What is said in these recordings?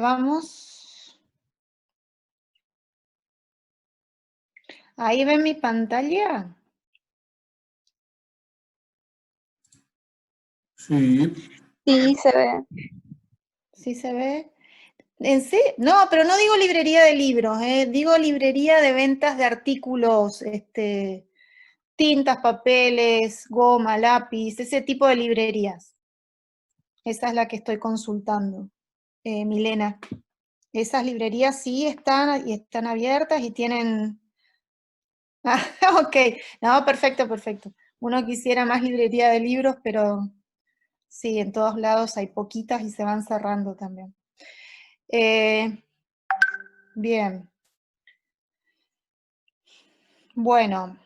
Vamos. Ahí ven mi pantalla. Sí. Sí, se ve. ¿Sí se ve? ¿En sí? No, pero no digo librería de libros, digo librería de ventas de artículos, tintas, papeles, goma, lápiz, ese tipo de librerías. Esa es la que estoy consultando, Milena. Esas librerías sí están abiertas y tienen... Ah, ok, no, perfecto, perfecto. Uno quisiera más librería de libros, pero sí, en todos lados hay poquitas y se van cerrando también. Bien. Bueno,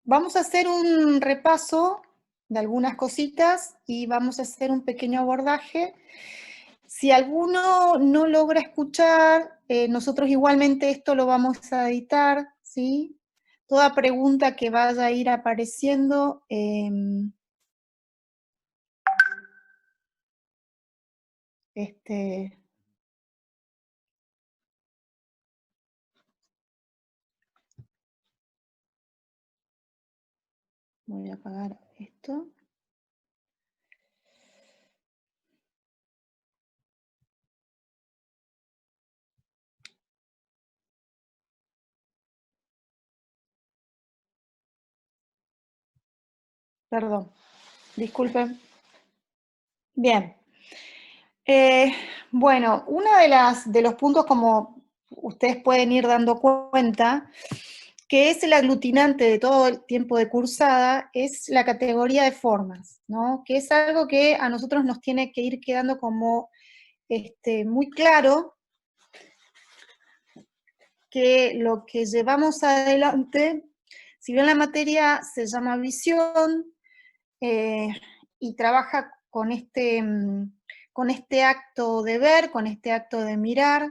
vamos a hacer un repaso de algunas cositas y vamos a hacer un pequeño abordaje. Si alguno no logra escuchar, nosotros igualmente esto lo vamos a editar, ¿sí? Toda pregunta que vaya a ir apareciendo, voy a apagar esto. Perdón, disculpen. Bien. Bueno, uno de los puntos, como ustedes pueden ir dando cuenta, que es el aglutinante de todo el tiempo de cursada, es la categoría de formas, ¿no? Que es algo que a nosotros nos tiene que ir quedando como muy claro, que lo que llevamos adelante, si bien la materia se llama visión, y trabaja con este acto de ver, con este acto de mirar,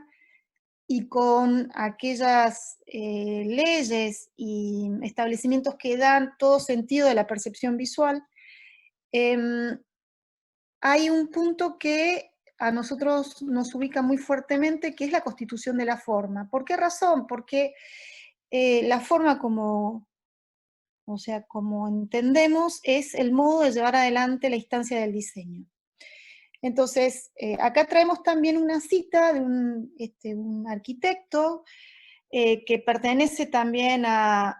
y con aquellas leyes y establecimientos que dan todo sentido de la percepción visual, hay un punto que a nosotros nos ubica muy fuertemente, que es la constitución de la forma. ¿Por qué razón? Porque la forma como entendemos, es el modo de llevar adelante la instancia del diseño. Entonces, acá traemos también una cita de un arquitecto que pertenece también al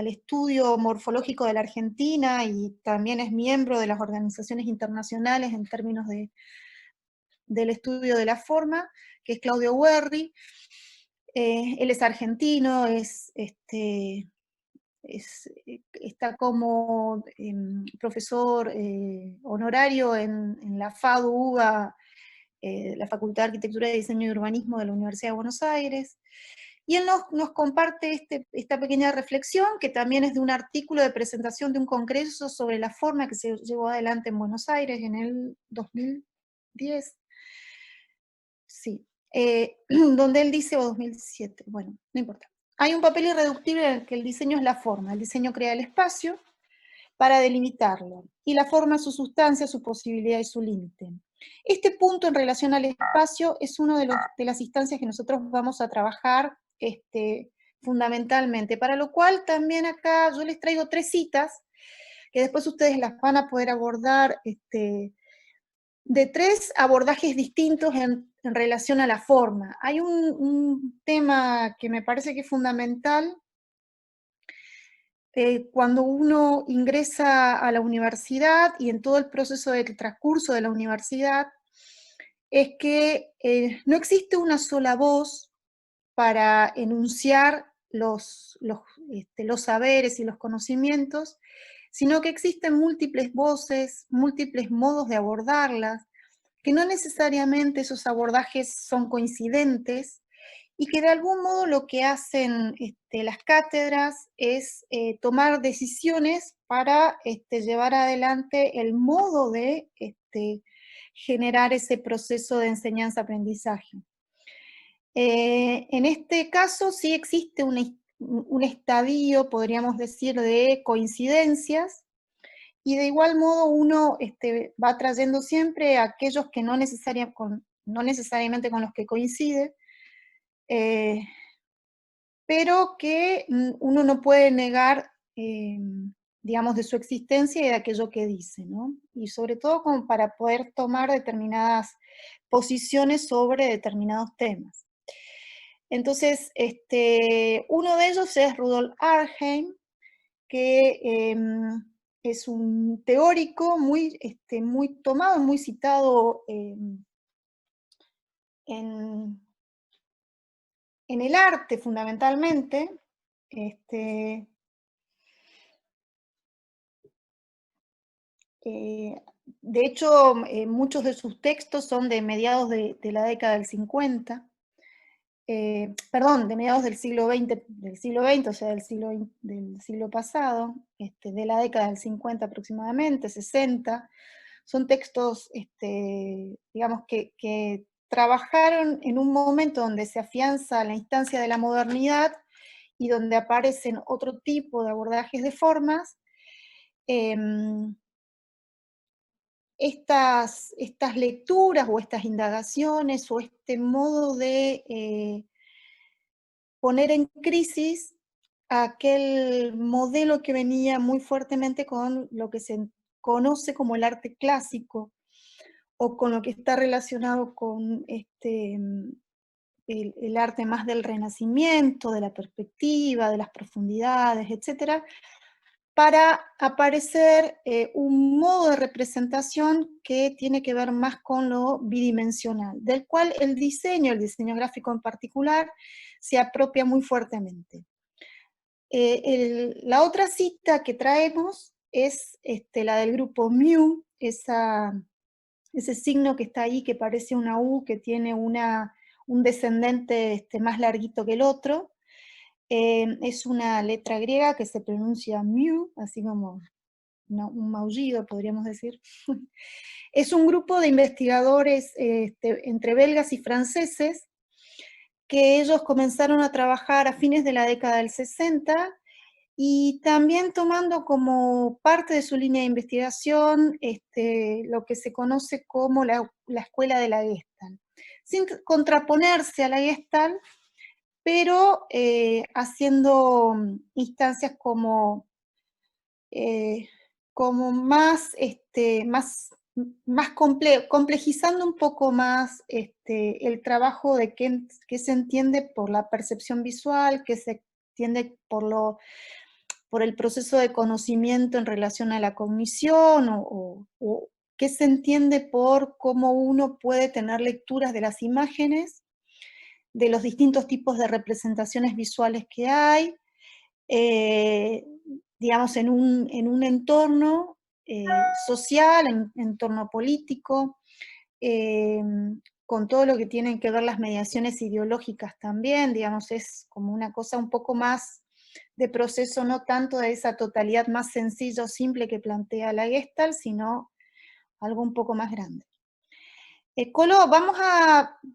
estudio morfológico de la Argentina y también es miembro de las organizaciones internacionales en términos del estudio de la forma, que es Claudio Guerri. Él es argentino, está como profesor honorario en la FADU-UBA, la Facultad de Arquitectura, Diseño y Urbanismo de la Universidad de Buenos Aires, y él nos comparte esta pequeña reflexión, que también es de un artículo de presentación de un congreso sobre la forma que se llevó adelante en Buenos Aires en el 2010, sí, donde él dice, o 2007, bueno, no importa. Hay un papel irreductible en el que el diseño es la forma, el diseño crea el espacio para delimitarlo, y la forma es su sustancia, su posibilidad y su límite. Este punto en relación al espacio es una de las instancias que nosotros vamos a trabajar fundamentalmente, para lo cual también acá yo les traigo 3 citas, que después ustedes las van a poder abordar de 3 abordajes distintos en relación a la forma. Hay un tema que me parece que es fundamental cuando uno ingresa a la universidad y en todo el proceso del transcurso de la universidad, es que no existe una sola voz para enunciar los saberes y los conocimientos, sino que existen múltiples voces, múltiples modos de abordarlas, que no necesariamente esos abordajes son coincidentes, y que de algún modo lo que hacen las cátedras es tomar decisiones para llevar adelante el modo de generar ese proceso de enseñanza-aprendizaje. En este caso sí existe un estadio, podríamos decir, de coincidencias, y de igual modo uno va trayendo siempre a aquellos que no necesariamente con los que coincide, eh, pero que uno no puede negar, digamos, de su existencia y de aquello que dice, ¿no? Y sobre todo como para poder tomar determinadas posiciones sobre determinados temas. Entonces, uno de ellos es Rudolf Arnhem, que es un teórico muy tomado, muy citado en, en el arte fundamentalmente. De hecho, muchos de sus textos son de mediados de la década del 50, perdón, de mediados del siglo XX, o sea, del siglo pasado, de la década del 50 aproximadamente, 60. Son textos, digamos, que trabajaron en un momento donde se afianza la instancia de la modernidad y donde aparecen otro tipo de abordajes de formas. Estas lecturas o estas indagaciones o este modo de poner en crisis aquel modelo que venía muy fuertemente con lo que se conoce como el arte clásico, o con lo que está relacionado con el arte más del Renacimiento, de la perspectiva, de las profundidades, etcétera, para aparecer un modo de representación que tiene que ver más con lo bidimensional, del cual el diseño gráfico en particular, se apropia muy fuertemente. La otra cita que traemos es la del grupo mu, ese signo que está ahí que parece una U, que tiene un descendente más larguito que el otro. Es una letra griega que se pronuncia mu, así como un maullido, podríamos decir. Es un grupo de investigadores entre belgas y franceses, que ellos comenzaron a trabajar a fines de la década del 60, y también tomando como parte de su línea de investigación lo que se conoce como la escuela de la Gestalt, sin contraponerse a la Gestalt, pero haciendo instancias como complejizando un poco más el trabajo de qué se entiende por la percepción visual, qué se entiende por el proceso de conocimiento en relación a la cognición, o qué se entiende por cómo uno puede tener lecturas de las imágenes, de los distintos tipos de representaciones visuales que hay, digamos, en un entorno social, en entorno político, con todo lo que tienen que ver las mediaciones ideológicas también, digamos, es como una cosa un poco más de proceso, no tanto de esa totalidad más sencilla o simple que plantea la Gestalt, sino algo un poco más grande. Colo,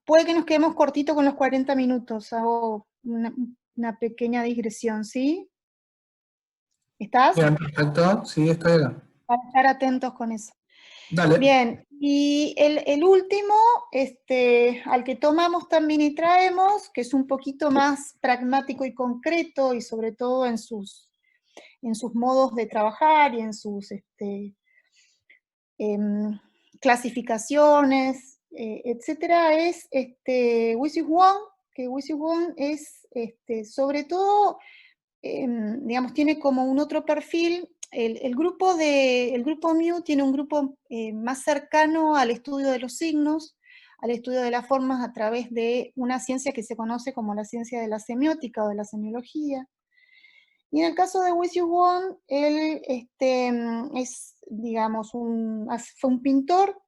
puede que nos quedemos cortito con los 40 minutos, hago una pequeña digresión, ¿sí? ¿Estás? Bien, perfecto. Sí, estoy acá. Para estar atentos con eso. Dale. Bien, y el último, al que tomamos también y traemos, que es un poquito más pragmático y concreto, y sobre todo en sus modos de trabajar y en sus clasificaciones, etcétera, es Wisius Wong, que Wisius Wong es sobre todo, digamos, tiene como un otro perfil. El grupo Mu tiene un grupo más cercano al estudio de los signos, al estudio de las formas a través de una ciencia que se conoce como la ciencia de la semiótica o de la semiología. Y en el caso de Wisius Wong, él es, digamos, fue un pintor,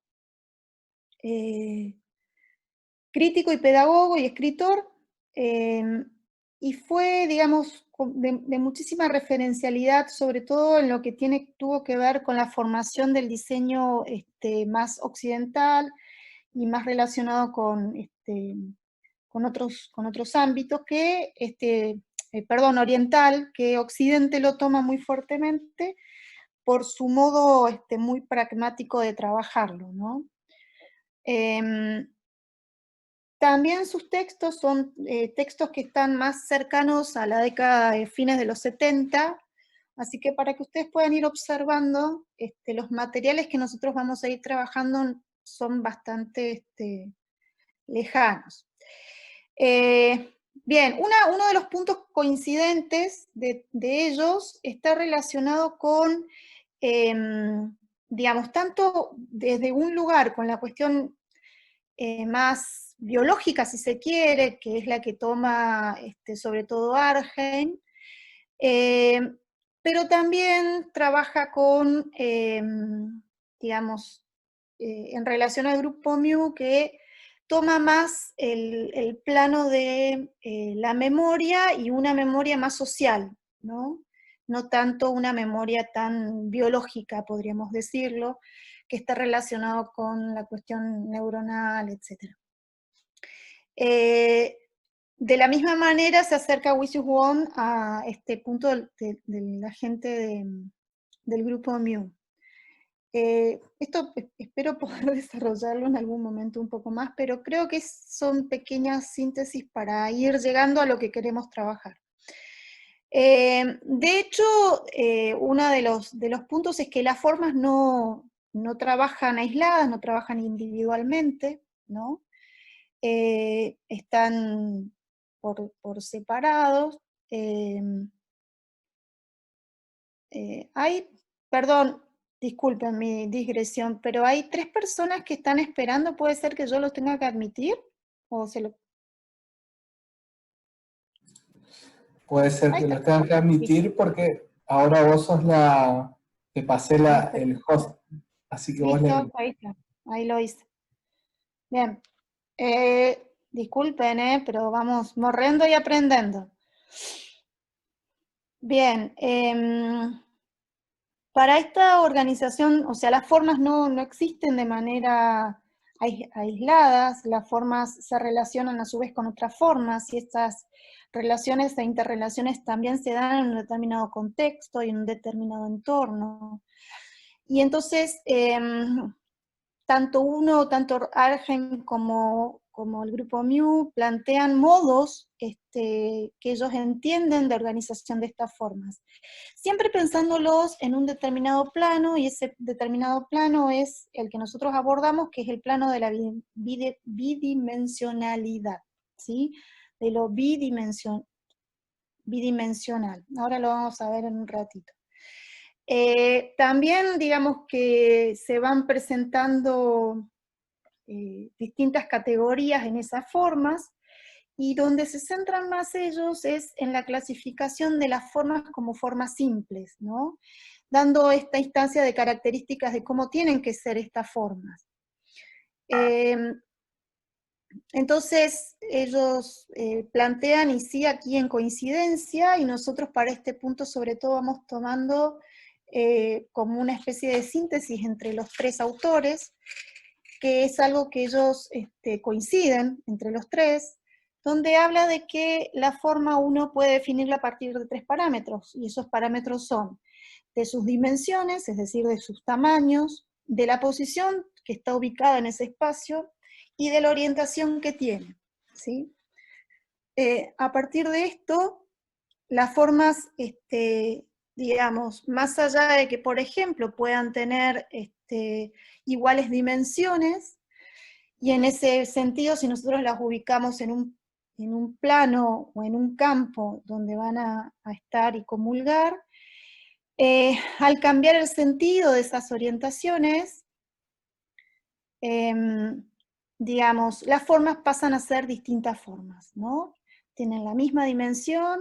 crítico y pedagogo y escritor, y fue, digamos, de muchísima referencialidad, sobre todo en lo que tuvo que ver con la formación del diseño más occidental y más relacionado con otros ámbitos perdón, oriental, que Occidente lo toma muy fuertemente, por su modo muy pragmático de trabajarlo, ¿no? También sus textos son textos que están más cercanos a la década de fines de los 70, así que para que ustedes puedan ir observando, los materiales que nosotros vamos a ir trabajando son bastante lejanos. Bien, uno de los puntos coincidentes de ellos está relacionado con, digamos, tanto desde un lugar con la cuestión más biológica, si se quiere, que es la que toma sobre todo Argen, pero también trabaja con, digamos, en relación al grupo Mu, que toma más el plano de la memoria y una memoria más social, ¿no? No tanto una memoria tan biológica, podríamos decirlo, que está relacionado con la cuestión neuronal, etc. De la misma manera se acerca Wisius Wong a este punto de la gente del grupo Mu. Esto espero poder desarrollarlo en algún momento un poco más, pero creo que son pequeñas síntesis para ir llegando a lo que queremos trabajar. De hecho, uno de los puntos es que las formas no trabajan aisladas, no trabajan individualmente, ¿no? Están por separados. Perdón, disculpen mi digresión, pero hay 3 personas que están esperando, ¿puede ser que yo los tenga que admitir? ¿O se lo... Puede ser que los tengan que admitir porque ahora vos sos te pasé el host, así que vos Listo, ahí está, ahí lo hice. Bien, disculpen, pero vamos morrendo y aprendiendo. Bien, para esta organización, o sea, las formas no existen de manera aisladas, las formas se relacionan a su vez con otras formas, y estas relaciones e interrelaciones también se dan en un determinado contexto y en un determinado entorno. Y entonces, tanto Argen como el grupo Mu plantean modos que ellos entienden de organización de estas formas. Siempre pensándolos en un determinado plano, y ese determinado plano es el que nosotros abordamos, que es el plano de la bidimensionalidad, ¿sí? De lo bidimensional. Ahora lo vamos a ver en un ratito. También, digamos que se van presentando distintas categorías en esas formas, y donde se centran más ellos es en la clasificación de las formas como formas simples, ¿no? Dando esta instancia de características de cómo tienen que ser estas formas. Entonces ellos plantean, y sí aquí en coincidencia, y nosotros para este punto sobre todo vamos tomando como una especie de síntesis entre los 3 autores, que es algo que ellos coinciden entre los 3, donde habla de que la forma uno puede definirla a partir de 3 parámetros, y esos parámetros son de sus dimensiones, es decir, de sus tamaños, de la posición que está ubicada en ese espacio, y de la orientación que tiene, ¿sí? A partir de esto, las formas, digamos, más allá de que, por ejemplo, puedan tener iguales dimensiones, y en ese sentido, si nosotros las ubicamos en un plano o en un campo donde van a estar y comulgar, al cambiar el sentido de esas orientaciones, digamos, las formas pasan a ser distintas formas, ¿no? Tienen la misma dimensión,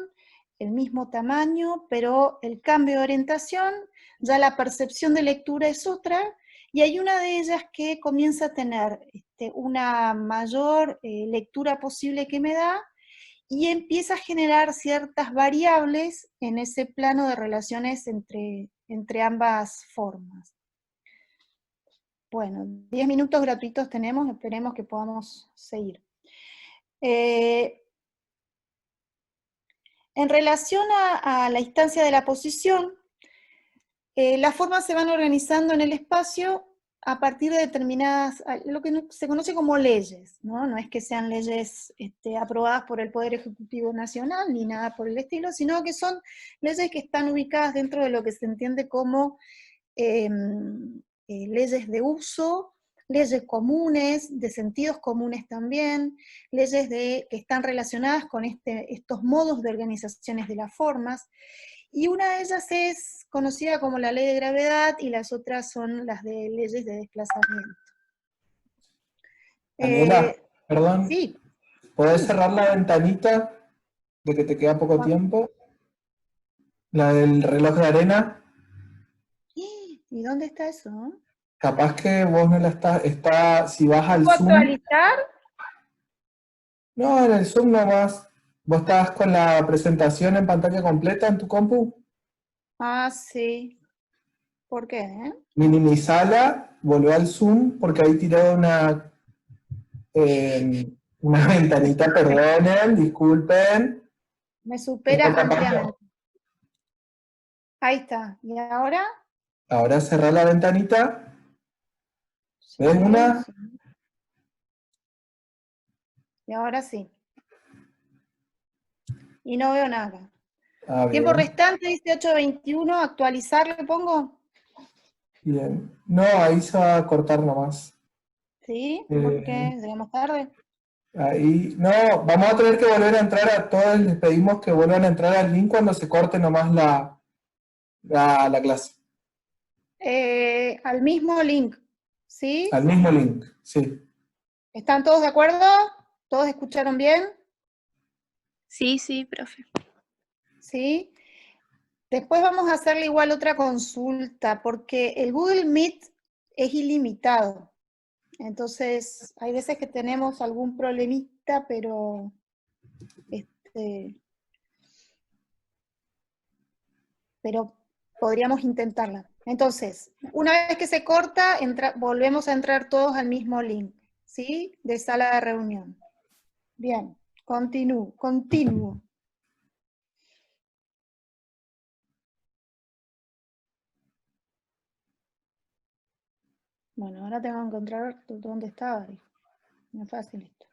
el mismo tamaño, pero el cambio de orientación, ya la percepción de lectura es otra, y hay una de ellas que comienza a tener una mayor lectura posible que me da, y empieza a generar ciertas variables en ese plano de relaciones entre ambas formas. Bueno, 10 minutos gratuitos tenemos, esperemos que podamos seguir. En relación a la instancia de la posición, Las formas se van organizando en el espacio a partir de determinadas, lo que se conoce como leyes, ¿no? No es que sean leyes aprobadas por el Poder Ejecutivo Nacional, ni nada por el estilo, sino que son leyes que están ubicadas dentro de lo que se entiende como leyes de uso, leyes comunes, de sentidos comunes también, leyes que están relacionadas con estos modos de organizaciones de las formas, y una de ellas es conocida como la ley de gravedad, y las otras son las de leyes de desplazamiento. Daniela, perdón, Sí. ¿podés Sí. cerrar la ventanita de que te queda poco tiempo? La del reloj de arena. ¿Y dónde está eso? Capaz que vos no la está, si vas al ¿Puedo Zoom. actualizar? No, en el Zoom nomás. ¿Vos estás con la presentación en pantalla completa en tu compu? Ah, sí. ¿Por qué? Minimizala, volvé al Zoom, porque ahí tiré una ventanita, perdonen, disculpen. Me Esta supera otra parte. ampliamente. Ahí está. ¿Y ahora? Ahora cerrá la ventanita. ¿Ves Sí, una? sí. Y ahora sí. Y no veo nada. Ah, Tiempo bien. restante, 18:21, actualizar le pongo. Bien. No, ahí se va a cortar nomás. ¿Sí? ¿Por qué? ¿Llegamos tarde? Ahí, no, vamos a tener que volver a entrar a todos, les pedimos que vuelvan a entrar al link cuando se corte nomás la clase. Al mismo link. ¿Sí? Al mismo link, sí. ¿Están todos de acuerdo? ¿Todos escucharon bien? Sí, sí, profe. ¿Sí? Después vamos a hacerle igual otra consulta, porque el Google Meet es ilimitado. Entonces, hay veces que tenemos algún problemita, pero podríamos intentarla. Entonces, una vez que se corta, volvemos a entrar todos al mismo link, ¿sí? De sala de reunión. Bien, continúo. Bueno, ahora tengo que encontrar dónde estaba. No es fácil esto.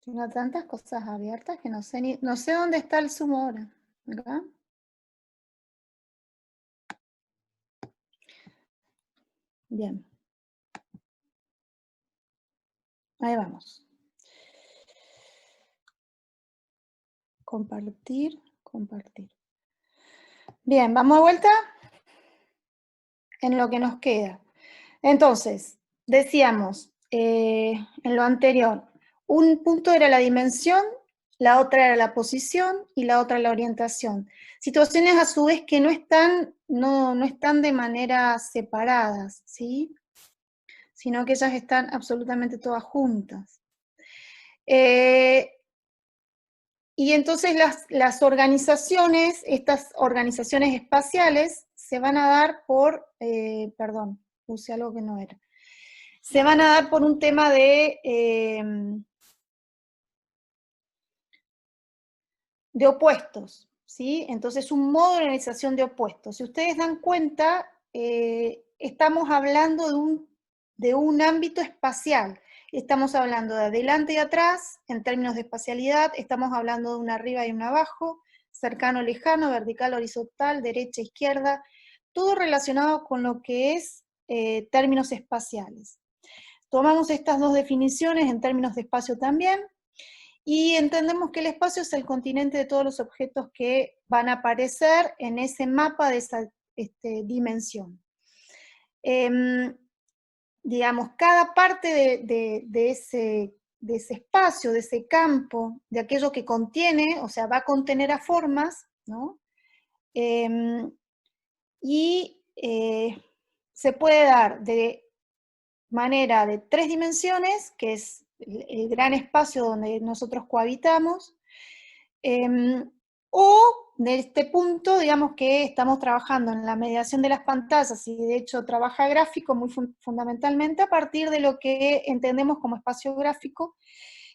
Tengo tantas cosas abiertas que no sé dónde está el Zoom ahora. ¿Acá? Bien. Ahí vamos. Compartir. Bien, ¿vamos de vuelta? En lo que nos queda. Entonces, decíamos en lo anterior, un punto era la dimensión, la otra era la posición y la otra la orientación. Situaciones a su vez que no están de manera separadas, ¿sí? Sino que ellas están absolutamente todas juntas. Y entonces las organizaciones, estas organizaciones espaciales, se van a dar por, perdón, puse algo que no era. Se van a dar por un tema de opuestos, ¿sí? Entonces, un modo de organización de opuestos. Si ustedes dan cuenta, estamos hablando de un ámbito espacial. Estamos hablando de adelante y atrás, en términos de espacialidad, estamos hablando de un arriba y un abajo, cercano, lejano, vertical, horizontal, derecha, izquierda, todo relacionado con lo que es términos espaciales. Tomamos estas dos definiciones en términos de espacio también, y entendemos que el espacio es el continente de todos los objetos que van a aparecer en ese mapa de esa dimensión. Digamos, cada parte de ese espacio, de ese campo, de aquello que contiene, o sea, va a contener a formas, ¿no? Y se puede dar de manera de 3 dimensiones, que es el gran espacio donde nosotros cohabitamos, O de este punto, digamos que estamos trabajando en la mediación de las pantallas, y de hecho trabaja gráfico muy fundamentalmente a partir de lo que entendemos como espacio gráfico,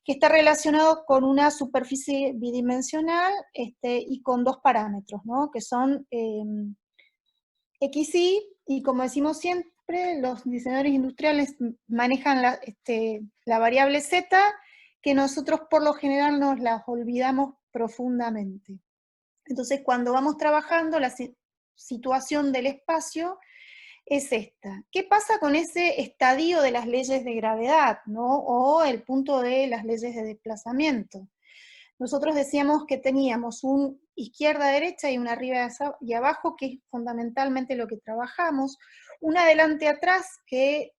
que está relacionado con una superficie bidimensional y con dos parámetros, ¿no? Que son X, y como decimos siempre, los diseñadores industriales manejan la variable Z, que nosotros por lo general nos las olvidamos profundamente. Entonces, cuando vamos trabajando, la situación del espacio es esta. ¿Qué pasa con ese estadio de las leyes de gravedad, ¿no? O el punto de las leyes de desplazamiento? Nosotros decíamos que teníamos un izquierda-derecha y un arriba y abajo, que es fundamentalmente lo que trabajamos, un adelante-atrás, que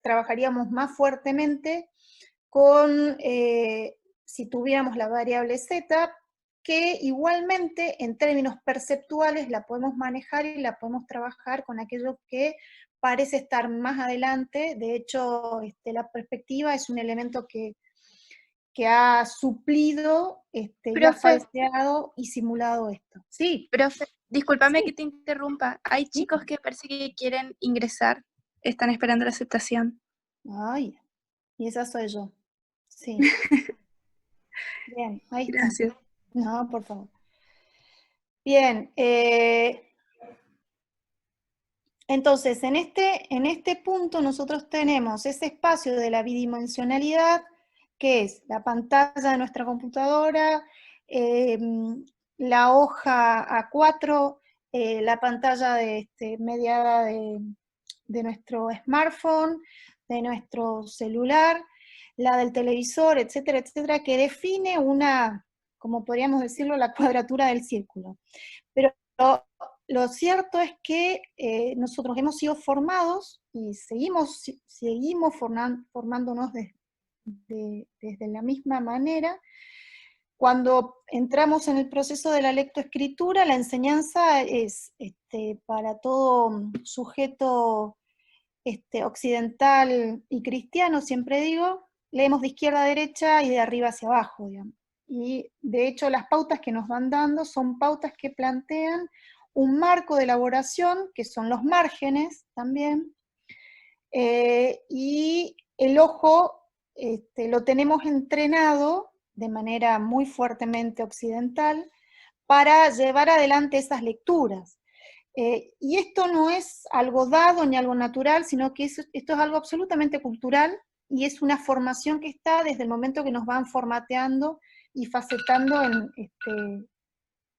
trabajaríamos más fuertemente con, si tuviéramos la variable Z, que igualmente en términos perceptuales la podemos manejar y la podemos trabajar con aquello que parece estar más adelante. De hecho, la perspectiva es un elemento que ha suplido y ha Profe, falseado y simulado esto. Sí, profe, discúlpame que sí. te interrumpa. Hay ¿Sí? chicos que parece que quieren ingresar, están esperando la aceptación. Ay, y esa soy yo. Sí. Bien, ahí está. Gracias. No, por favor. Bien, entonces en este punto nosotros tenemos ese espacio de la bidimensionalidad, que es la pantalla de nuestra computadora, la hoja A4, la pantalla mediada de nuestro smartphone, de nuestro celular, la del televisor, etcétera, etcétera, que define una, como podríamos decirlo, la cuadratura del círculo. Pero lo cierto es que nosotros hemos sido formados y seguimos formándonos desde la misma manera. Cuando entramos en el proceso de la lectoescritura, la enseñanza es para todo sujeto occidental y cristiano, siempre digo, leemos de izquierda a derecha y de arriba hacia abajo, digamos. Y de hecho las pautas que nos van dando son pautas que plantean un marco de elaboración, que son los márgenes también, y el ojo lo tenemos entrenado de manera muy fuertemente occidental para llevar adelante esas lecturas. Y esto no es algo dado ni algo natural, sino que esto es algo absolutamente cultural, y es una formación que está desde el momento que nos van formateando y facetando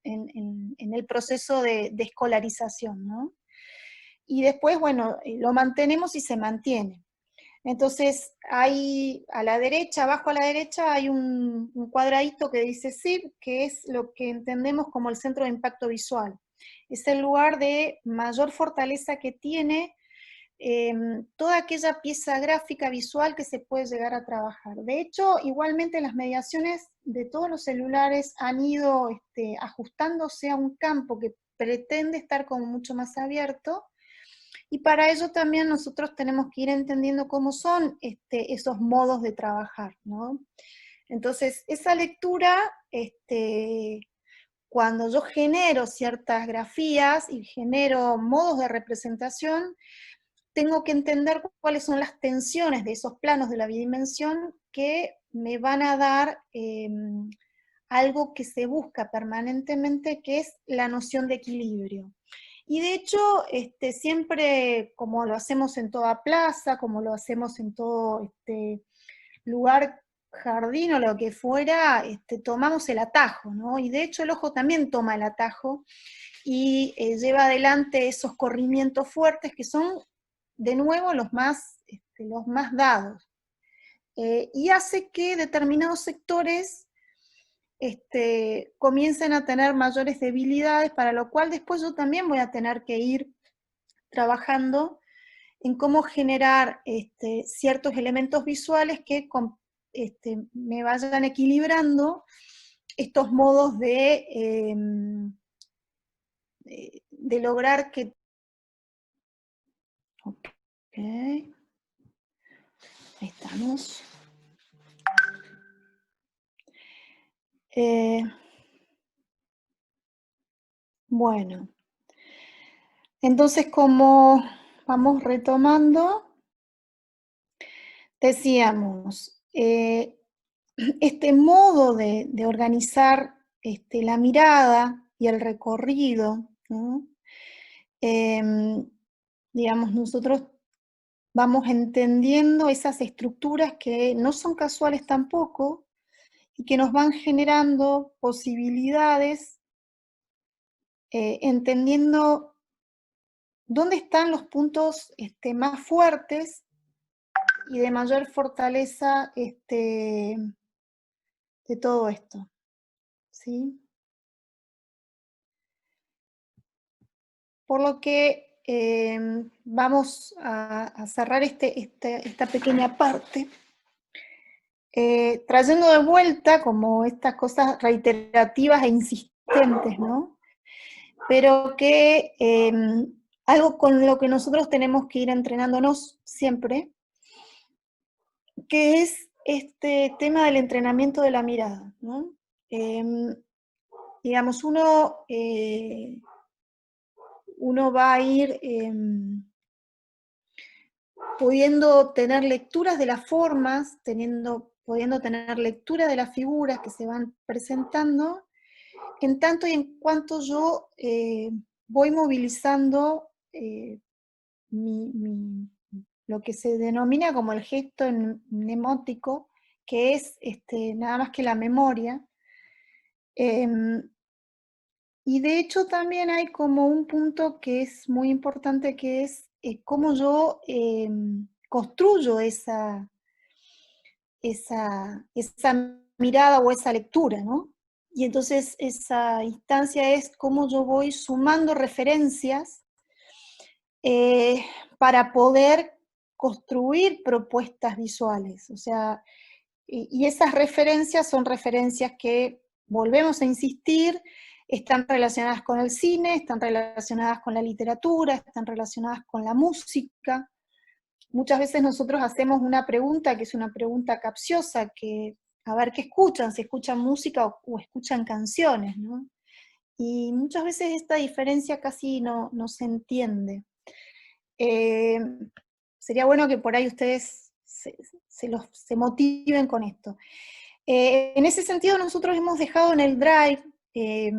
en el proceso de escolarización, ¿no? Y después, bueno, lo mantenemos y se mantiene. Entonces, hay a la derecha, abajo a la derecha, hay un cuadradito que dice SIB, que es lo que entendemos como el centro de impacto visual. Es el lugar de mayor fortaleza que tiene toda aquella pieza gráfica visual que se puede llegar a trabajar. De hecho, igualmente las mediaciones de todos los celulares han ido ajustándose a un campo que pretende estar como mucho más abierto, y para ello también nosotros tenemos que ir entendiendo cómo son esos modos de trabajar, ¿no? Entonces, esa lectura, cuando yo genero ciertas grafías y genero modos de representación, tengo que entender cuáles son las tensiones de esos planos de la bidimensión que me van a dar algo que se busca permanentemente, que es la noción de equilibrio. Y de hecho, siempre, como lo hacemos en toda plaza, como lo hacemos en todo lugar, jardín o lo que fuera, tomamos el atajo, ¿no? Y de hecho el ojo también toma el atajo y lleva adelante esos corrimientos fuertes que son, de nuevo, los más dados. Y hace que determinados sectores comiencen a tener mayores debilidades, para lo cual después yo también voy a tener que ir trabajando en cómo generar ciertos elementos visuales que me vayan equilibrando estos modos de lograr que... Ok, ahí estamos. Bueno, entonces como vamos retomando, decíamos, este modo de organizar la mirada y el recorrido, ¿no? Digamos, nosotros vamos entendiendo esas estructuras que no son casuales tampoco y que nos van generando posibilidades, entendiendo dónde están los puntos más fuertes y de mayor fortaleza de todo esto, ¿sí? Por lo que vamos a cerrar esta pequeña parte, trayendo de vuelta como estas cosas reiterativas e insistentes, ¿no? Pero que algo con lo que nosotros tenemos que ir entrenándonos siempre, que es este tema del entrenamiento de la mirada, ¿no? Digamos, uno va a ir pudiendo tener lecturas de las formas, pudiendo tener lectura de las figuras que se van presentando, en tanto y en cuanto yo voy movilizando lo que se denomina como el gesto mnemótico, que es nada más que la memoria. Y de hecho también hay como un punto que es muy importante, que es cómo yo construyo esa mirada o esa lectura, ¿no? Y entonces esa instancia es cómo yo voy sumando referencias para poder construir propuestas visuales. O sea, y esas referencias son referencias que, volvemos a insistir, están relacionadas con el cine, están relacionadas con la literatura, están relacionadas con la música. Muchas veces nosotros hacemos una pregunta que es una pregunta capciosa, que a ver qué escuchan, si escuchan música o escuchan canciones, ¿no? Y muchas veces esta diferencia casi no se entiende. Sería bueno que por ahí ustedes se motiven con esto. En ese sentido nosotros hemos dejado en el Drive, y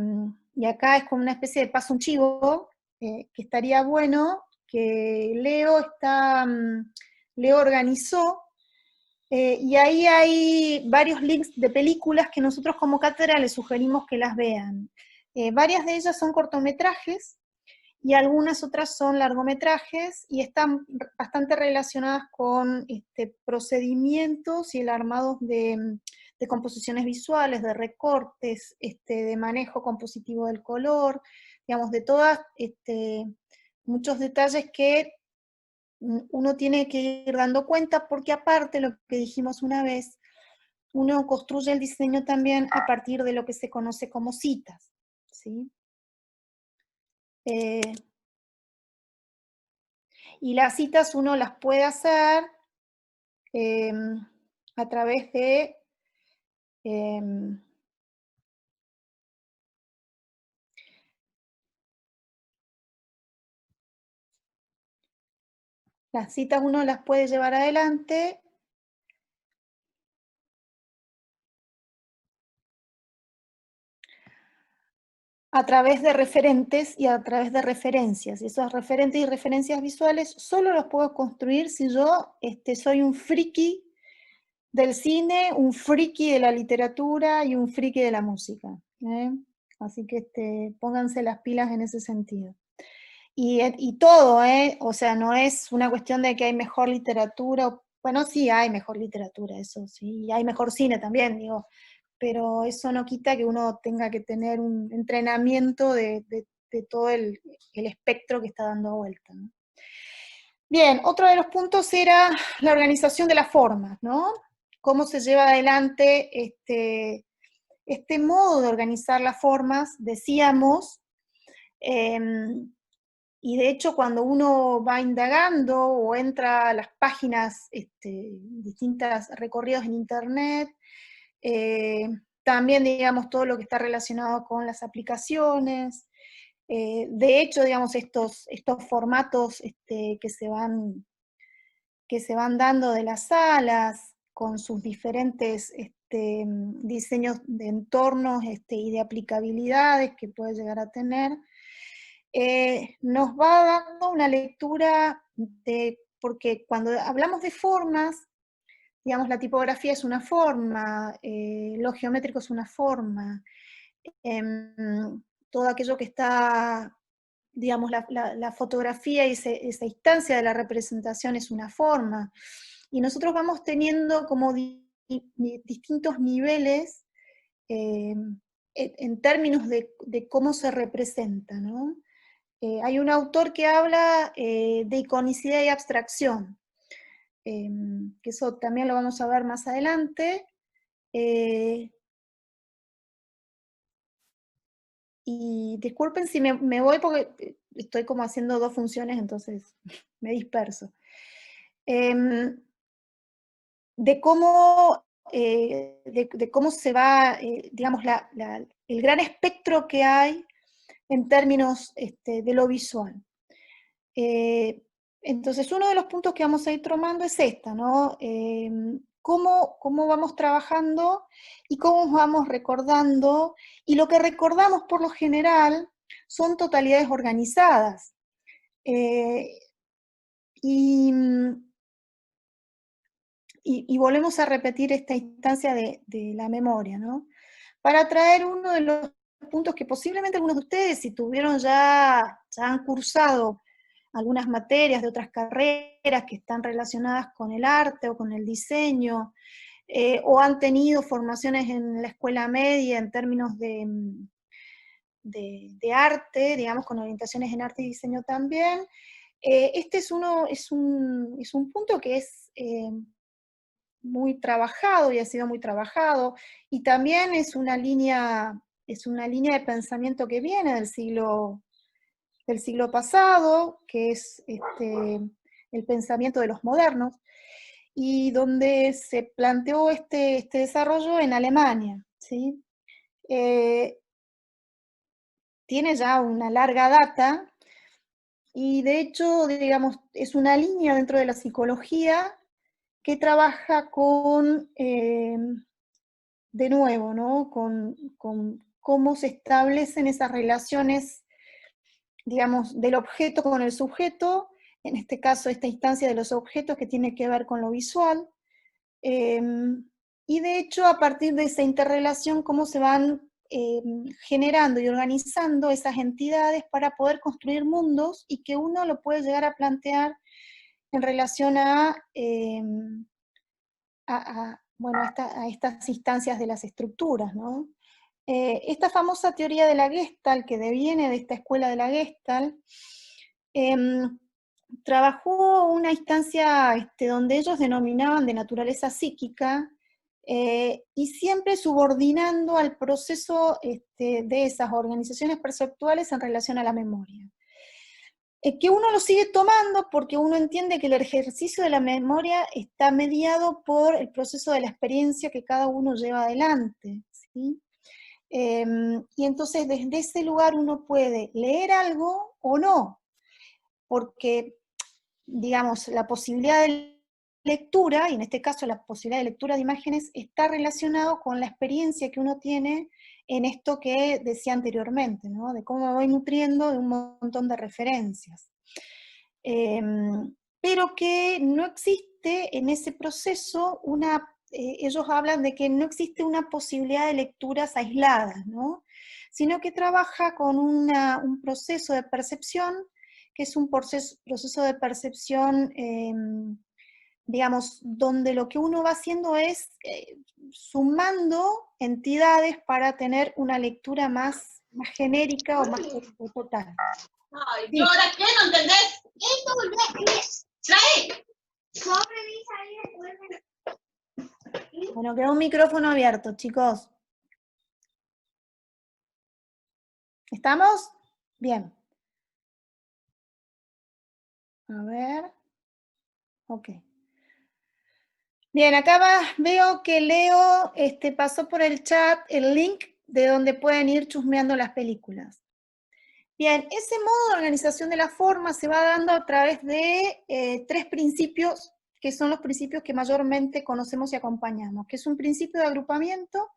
acá es como una especie de paso un chivo, que estaría bueno, que Leo organizó, y ahí hay varios links de películas que nosotros como cátedra les sugerimos que las vean. Varias de ellas son cortometrajes, y algunas otras son largometrajes, y están bastante relacionadas con procedimientos y el armado de composiciones visuales, de recortes, de manejo compositivo del color, digamos, de todas, muchos detalles que uno tiene que ir dando cuenta, porque aparte, lo que dijimos una vez, uno construye el diseño también a partir de lo que se conoce como citas, ¿sí? Y las citas uno las puede hacer a través de las citas uno las puede llevar adelante a través de referentes y a través de referencias. Y esos referentes y referencias visuales solo los puedo construir si yo soy un friki del cine, un friki de la literatura y un friki de la música. Así que pónganse las pilas en ese sentido. Y todo, o sea, no es una cuestión de que hay mejor literatura, bueno, sí hay mejor literatura, eso sí, y hay mejor cine también, digo, pero eso no quita que uno tenga que tener un entrenamiento de todo el espectro que está dando vuelta, ¿no? Bien, otro de los puntos era la organización de las formas, ¿no? Cómo se lleva adelante este modo de organizar las formas, decíamos, y de hecho cuando uno va indagando o entra a las páginas, distintas recorridos en internet, también digamos todo lo que está relacionado con las aplicaciones, De hecho, digamos, estos formatos que se van dando de las salas, con sus diferentes diseños de entornos y de aplicabilidades que puede llegar a tener, nos va dando una lectura porque cuando hablamos de formas, digamos, la tipografía es una forma, lo geométrico es una forma, todo aquello que está, digamos, la fotografía y esa instancia de la representación es una forma, y nosotros vamos teniendo como distintos niveles en términos de cómo se representa, ¿no? Hay un autor que habla de iconicidad y abstracción, que eso también lo vamos a ver más adelante. Y disculpen si me voy porque estoy como haciendo dos funciones, entonces me disperso. De cómo se va, digamos, el gran espectro que hay en términos de lo visual. Entonces, uno de los puntos que vamos a ir tomando es esta, ¿no? Cómo vamos trabajando y cómo vamos recordando, y lo que recordamos por lo general son totalidades organizadas. Y volvemos a repetir esta instancia de la memoria, ¿no? Para traer uno de los puntos que posiblemente algunos de ustedes, si tuvieron ya han cursado algunas materias de otras carreras que están relacionadas con el arte o con el diseño, o han tenido formaciones en la escuela media en términos de arte, digamos, con orientaciones en arte y diseño también. Este es un punto que es muy trabajado y ha sido muy trabajado, y también es una línea de pensamiento que viene del siglo pasado, que es el pensamiento de los modernos, y donde se planteó este desarrollo en Alemania, ¿sí? Tiene ya una larga data, y de hecho, digamos, es una línea dentro de la psicología que trabaja con, de nuevo, ¿no? Con cómo se establecen esas relaciones, digamos, del objeto con el sujeto, en este caso esta instancia de los objetos que tiene que ver con lo visual, y de hecho a partir de esa interrelación cómo se van generando y organizando esas entidades para poder construir mundos, y que uno lo puede llegar a plantear en relación bueno, a estas instancias de las estructuras, ¿no? Esta famosa teoría de la Gestalt, que deviene de esta escuela de la Gestalt, trabajó una instancia donde ellos denominaban de naturaleza psíquica, y siempre subordinando al proceso de esas organizaciones perceptuales en relación a la memoria. Que uno lo sigue tomando porque uno entiende que el ejercicio de la memoria está mediado por el proceso de la experiencia que cada uno lleva adelante, ¿sí? Y entonces desde ese lugar uno puede leer algo o no, porque, digamos, la posibilidad de lectura, y en este caso la posibilidad de lectura de imágenes, está relacionado con la experiencia que uno tiene en esto que decía anteriormente, ¿no? De cómo me voy nutriendo de un montón de referencias. Pero que no existe en ese proceso ellos hablan de que no existe una posibilidad de lecturas aisladas, ¿no? Sino que trabaja con un proceso de percepción, que es un proceso de percepción, digamos, donde lo que uno va haciendo es sumando entidades para tener una lectura más genérica o más total. Ay, ¿y ahora qué? ¿No entendés? ¡Trae! Bueno, quedó un micrófono abierto, chicos. ¿Estamos? Bien. A ver. Ok. Bien, acá veo que Leo pasó por el chat el link de donde pueden ir chusmeando las películas. Bien, ese modo de organización de la forma se va dando a través de 3 principios, que son los principios que mayormente conocemos y acompañamos, que es un principio de agrupamiento,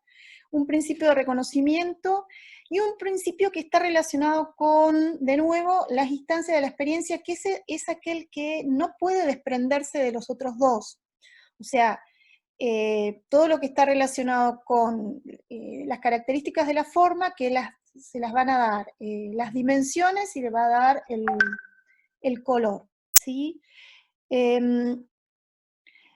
un principio de reconocimiento, y un principio que está relacionado con, de nuevo, las instancias de la experiencia, que es aquel que no puede desprenderse de los otros dos. O sea, todo lo que está relacionado con las características de la forma, que se las van a dar las dimensiones y le va a dar el color, ¿sí?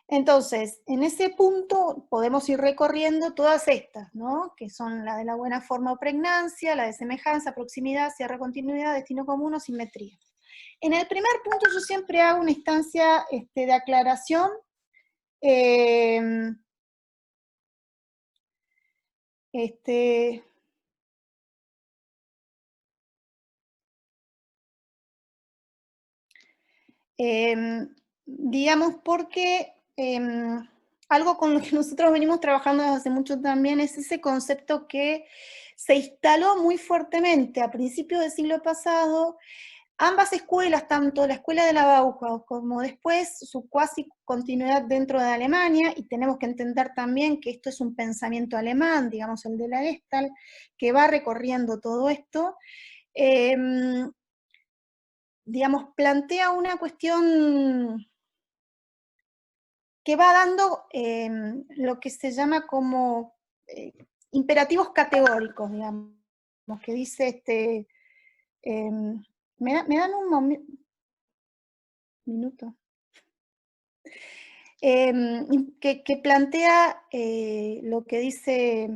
Entonces, en ese punto podemos ir recorriendo todas estas, ¿no? Que son la de la buena forma o pregnancia, la de semejanza, proximidad, cierre, continuidad, destino común o simetría. En el primer punto yo siempre hago una instancia de aclaración. Digamos porque algo con lo que nosotros venimos trabajando desde hace mucho también es ese concepto que se instaló muy fuertemente a principios del siglo pasado. Ambas escuelas, tanto la escuela de la Bauhaus como después su cuasi continuidad dentro de Alemania, y tenemos que entender también que esto es un pensamiento alemán, digamos el de la Gestalt, que va recorriendo todo esto, digamos, plantea una cuestión que va dando lo que se llama como imperativos categóricos, digamos, que dice ¿me dan un minuto? Que plantea lo que dice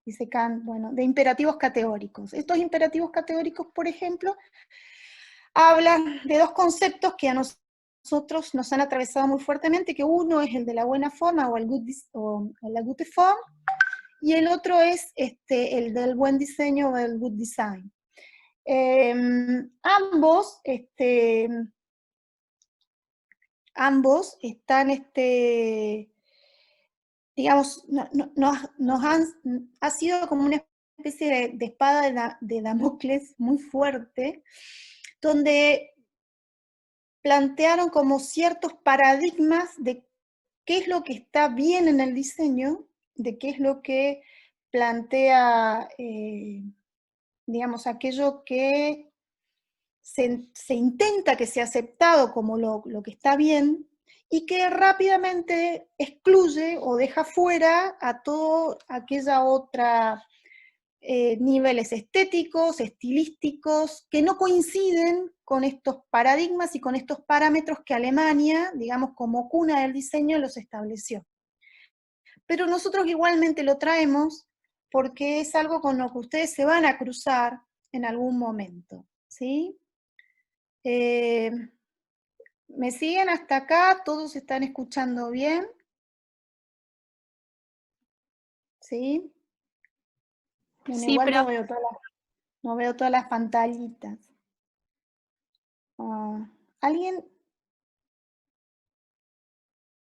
dice Kant, bueno, de imperativos categóricos. Estos imperativos categóricos, por ejemplo, hablan de dos conceptos que a nosotros nos han atravesado muy fuertemente, que uno es el de la buena forma o la gute Form, y el otro es el del buen diseño o el good design. Ambos están, digamos, ha sido como una especie de espada de Damocles muy fuerte, donde plantearon como ciertos paradigmas de qué es lo que está bien en el diseño, de qué es lo que plantea, digamos, aquello que se intenta que sea aceptado como lo que está bien, y que rápidamente excluye o deja fuera a toda aquella otra niveles estéticos, estilísticos, que no coinciden con estos paradigmas y con estos parámetros que Alemania, digamos, como cuna del diseño, los estableció. Pero nosotros igualmente lo traemos porque es algo con lo que ustedes se van a cruzar en algún momento, ¿sí? ¿Me siguen hasta acá? ¿Todos están escuchando bien? ¿Sí? Bueno, Sí, igual pero no veo todas las pantallitas. ¿Alguien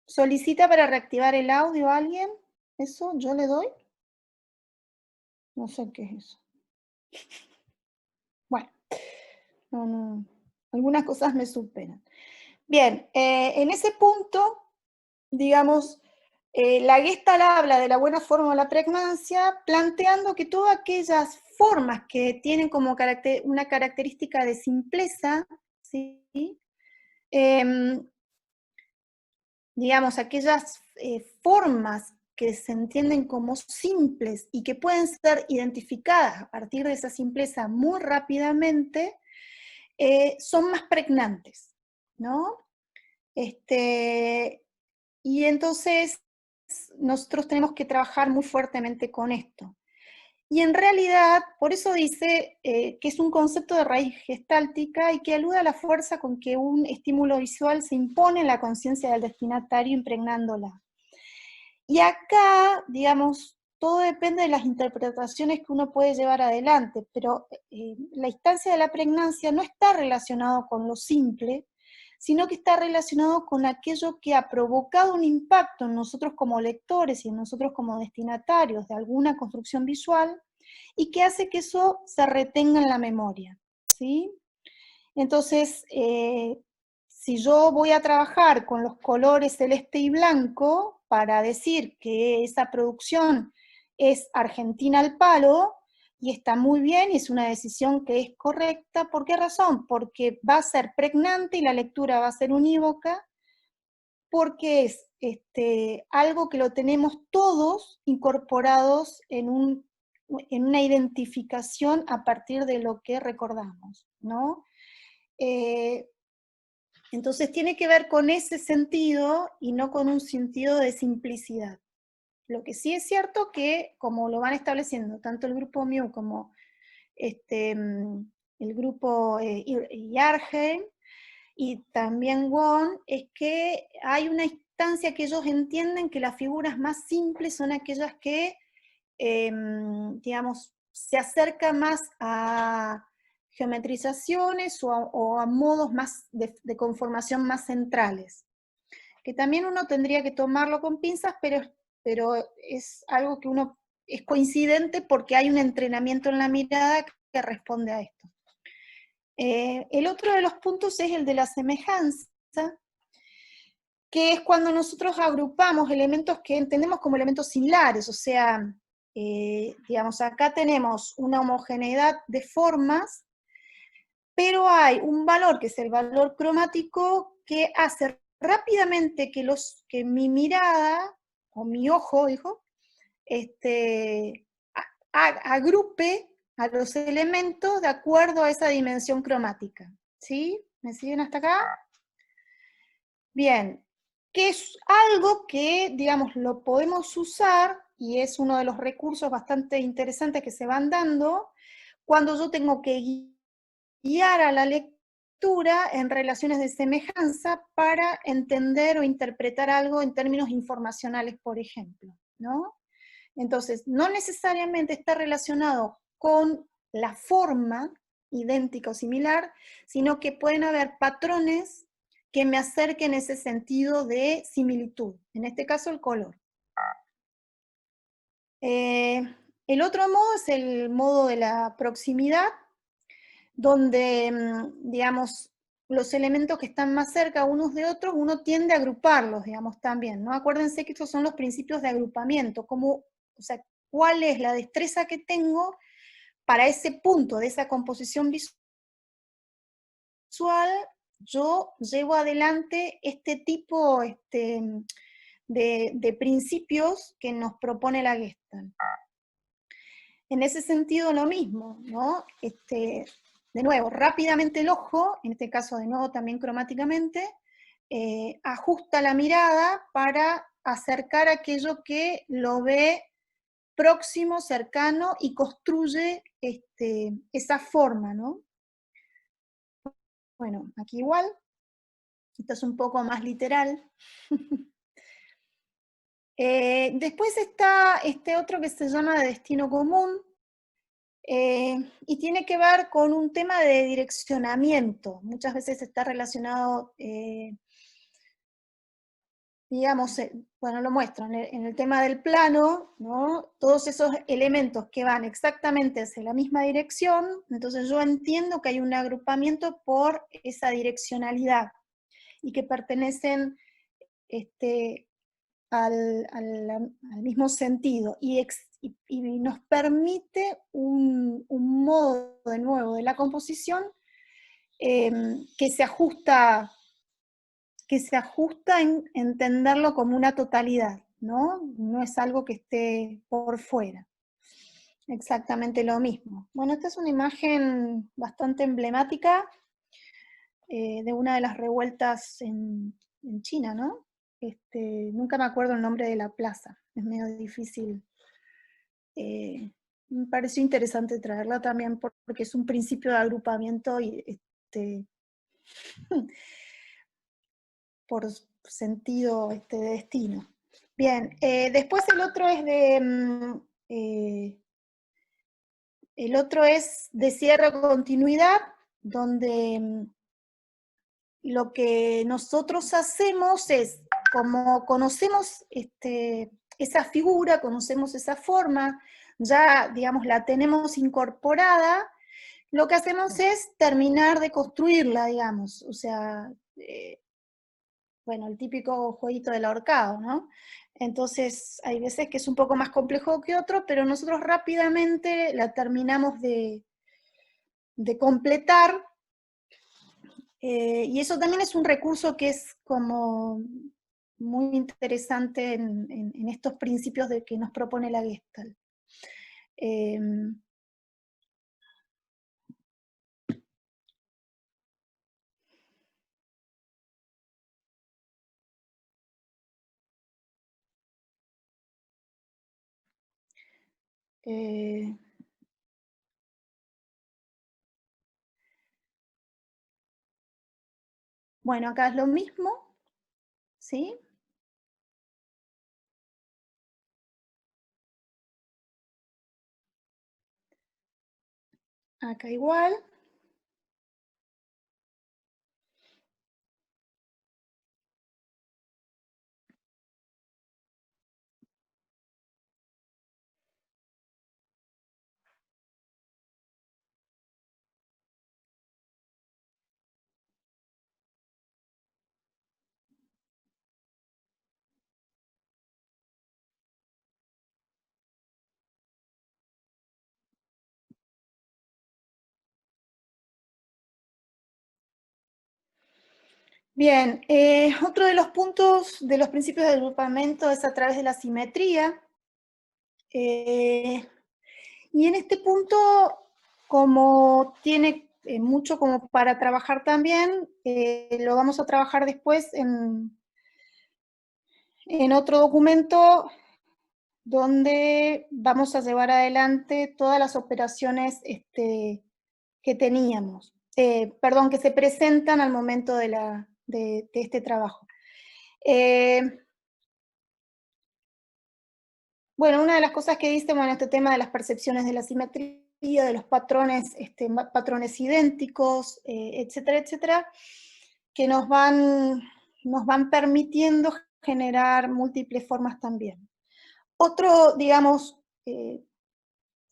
solicita para reactivar el audio a alguien? ¿Eso yo le doy? No sé qué es eso. Bueno, no, algunas cosas me superan. Bien, en ese punto, digamos, la Gestalt habla de la buena forma o la pregnancia, planteando que todas aquellas formas que tienen como una característica de simpleza, ¿sí? Digamos, aquellas formas que se entienden como simples y que pueden ser identificadas a partir de esa simpleza muy rápidamente, son más pregnantes, ¿no? Y entonces nosotros tenemos que trabajar muy fuertemente con esto. Y en realidad, por eso dice que es un concepto de raíz gestáltica y que alude a la fuerza con que un estímulo visual se impone en la conciencia del destinatario impregnándola. Y acá, digamos, todo depende de las interpretaciones que uno puede llevar adelante, pero la instancia de la pregnancia no está relacionado con lo simple, sino que está relacionado con aquello que ha provocado un impacto en nosotros como lectores y en nosotros como destinatarios de alguna construcción visual, y que hace que eso se retenga en la memoria, ¿sí? Entonces, si yo voy a trabajar con los colores celeste y blanco para decir que esa producción es Argentina al palo, y está muy bien, y es una decisión que es correcta, ¿por qué razón? Porque va a ser pregnante y la lectura va a ser unívoca, porque es algo que lo tenemos todos incorporados en una identificación a partir de lo que recordamos, ¿no? Entonces tiene que ver con ese sentido y no con un sentido de simplicidad. Lo que sí es cierto que, como lo van estableciendo tanto el grupo Miu como el grupo Yarheim y también Won, es que hay una instancia que ellos entienden que las figuras más simples son aquellas que, digamos, se acercan más a geometrizaciones o a modos más de conformación más centrales. Que también uno tendría que tomarlo con pinzas, pero es algo que uno es coincidente porque hay un entrenamiento en la mirada que responde a esto. El otro de los puntos es el de la semejanza, que es cuando nosotros agrupamos elementos que entendemos como elementos similares, o sea, digamos, acá tenemos una homogeneidad de formas, pero hay un valor que es el valor cromático que hace rápidamente que mi mirada, o mi ojo, dijo, agrupe a los elementos de acuerdo a esa dimensión cromática. ¿Sí? ¿Me siguen hasta acá? Bien, que es algo que, digamos, lo podemos usar, y es uno de los recursos bastante interesantes que se van dando, cuando yo tengo que guiar a la lectura en relaciones de semejanza para entender o interpretar algo en términos informacionales, por ejemplo, ¿no? Entonces, no necesariamente está relacionado con la forma idéntica o similar, sino que pueden haber patrones que me acerquen ese sentido de similitud, en este caso el color. El otro modo es el modo de la proximidad, donde, digamos, los elementos que están más cerca unos de otros, uno tiende a agruparlos, digamos, también, ¿no? Acuérdense que estos son los principios de agrupamiento, como, o sea, cuál es la destreza que tengo para ese punto de esa composición visual, yo llevo adelante este tipo de principios que nos propone la Gestalt. En ese sentido lo mismo, ¿no? De nuevo, rápidamente el ojo, en este caso de nuevo también cromáticamente, ajusta la mirada para acercar aquello que lo ve próximo, cercano, y construye esa forma, ¿no? Bueno, aquí igual, esto es un poco más literal. Después está este otro que se llama de destino común, y tiene que ver con un tema de direccionamiento. Muchas veces está relacionado, digamos, bueno, lo muestro, en el tema del plano, ¿no? Todos esos elementos que van exactamente hacia la misma dirección, entonces yo entiendo que hay un agrupamiento por esa direccionalidad, y que pertenecen al mismo sentido, y nos permite un modo, de nuevo, de la composición que se ajusta en entenderlo como una totalidad, ¿no? No es algo que esté por fuera. Exactamente lo mismo. Bueno, esta es una imagen bastante emblemática de una de las revueltas en China, ¿no? Nunca me acuerdo el nombre de la plaza, es medio difícil. Me pareció interesante traerla también porque es un principio de agrupamiento y por sentido de destino. Bien, después el otro es de cierre o continuidad, donde lo que nosotros hacemos es, como conocemos esa figura, conocemos esa forma, ya, digamos, la tenemos incorporada, lo que hacemos es terminar de construirla, digamos, o sea, bueno, el típico jueguito del ahorcado, ¿no? Entonces, hay veces que es un poco más complejo que otro, pero nosotros rápidamente la terminamos de completar, y eso también es un recurso que es como muy interesante en estos principios de que nos propone la Gestalt. Bueno, acá es lo mismo, ¿sí? Acá igual. Bien, otro de los puntos de los principios del agrupamiento es a través de la simetría. Y en este punto, como tiene mucho como para trabajar también, lo vamos a trabajar después en otro documento donde vamos a llevar adelante todas las operaciones que teníamos, perdón, que se presentan al momento de este trabajo. Bueno, una de las cosas que dice, bueno, este tema de las percepciones de la simetría, de los patrones, patrones idénticos, etcétera, etcétera, que nos van permitiendo generar múltiples formas también. Otro, digamos,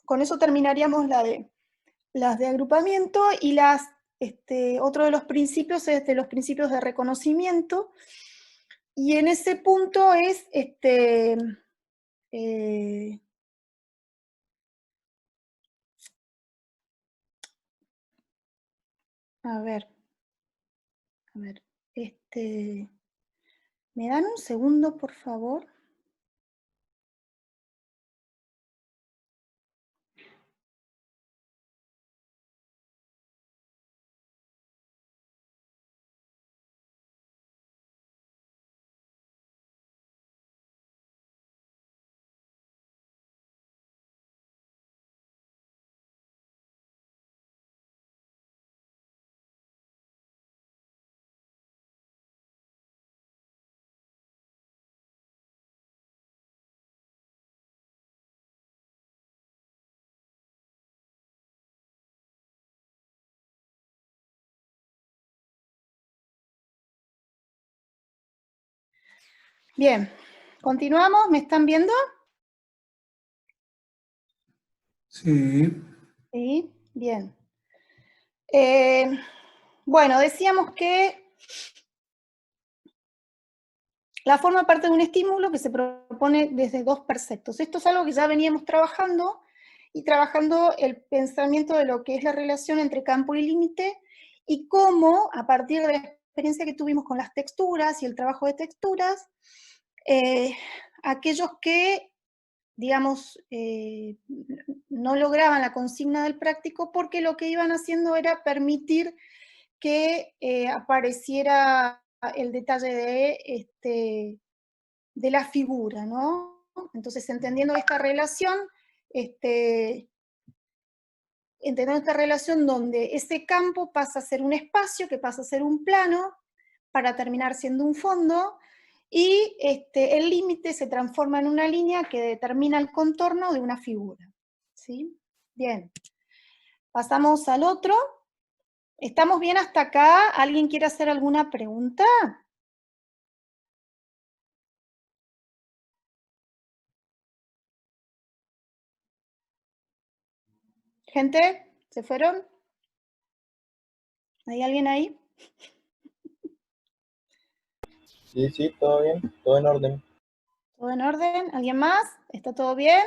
con eso terminaríamos las de agrupamiento, y otro de los principios es de los principios de reconocimiento, y en ese punto es a ver, ¿me dan un segundo, por favor? Bien, continuamos, ¿me están viendo? Sí. Sí, bien. Bueno, decíamos que la forma parte de un estímulo que se propone desde dos perceptos. Esto es algo que ya veníamos trabajando, y trabajando el pensamiento de lo que es la relación entre campo y límite, y cómo, a partir de la experiencia que tuvimos con las texturas y el trabajo de texturas, aquellos que, digamos, no lograban la consigna del práctico, porque lo que iban haciendo era permitir que apareciera el detalle de la figura, ¿no? Entonces, entendiendo esta relación, donde ese campo pasa a ser un espacio, que pasa a ser un plano, para terminar siendo un fondo, y el límite se transforma en una línea que determina el contorno de una figura. ¿Sí? Bien. Pasamos al otro. ¿Estamos bien hasta acá? ¿Alguien quiere hacer alguna pregunta? ¿Gente? ¿Se fueron? ¿Hay alguien ahí? Sí, sí, todo bien, todo en orden. ¿Todo en orden? ¿Alguien más? ¿Está todo bien?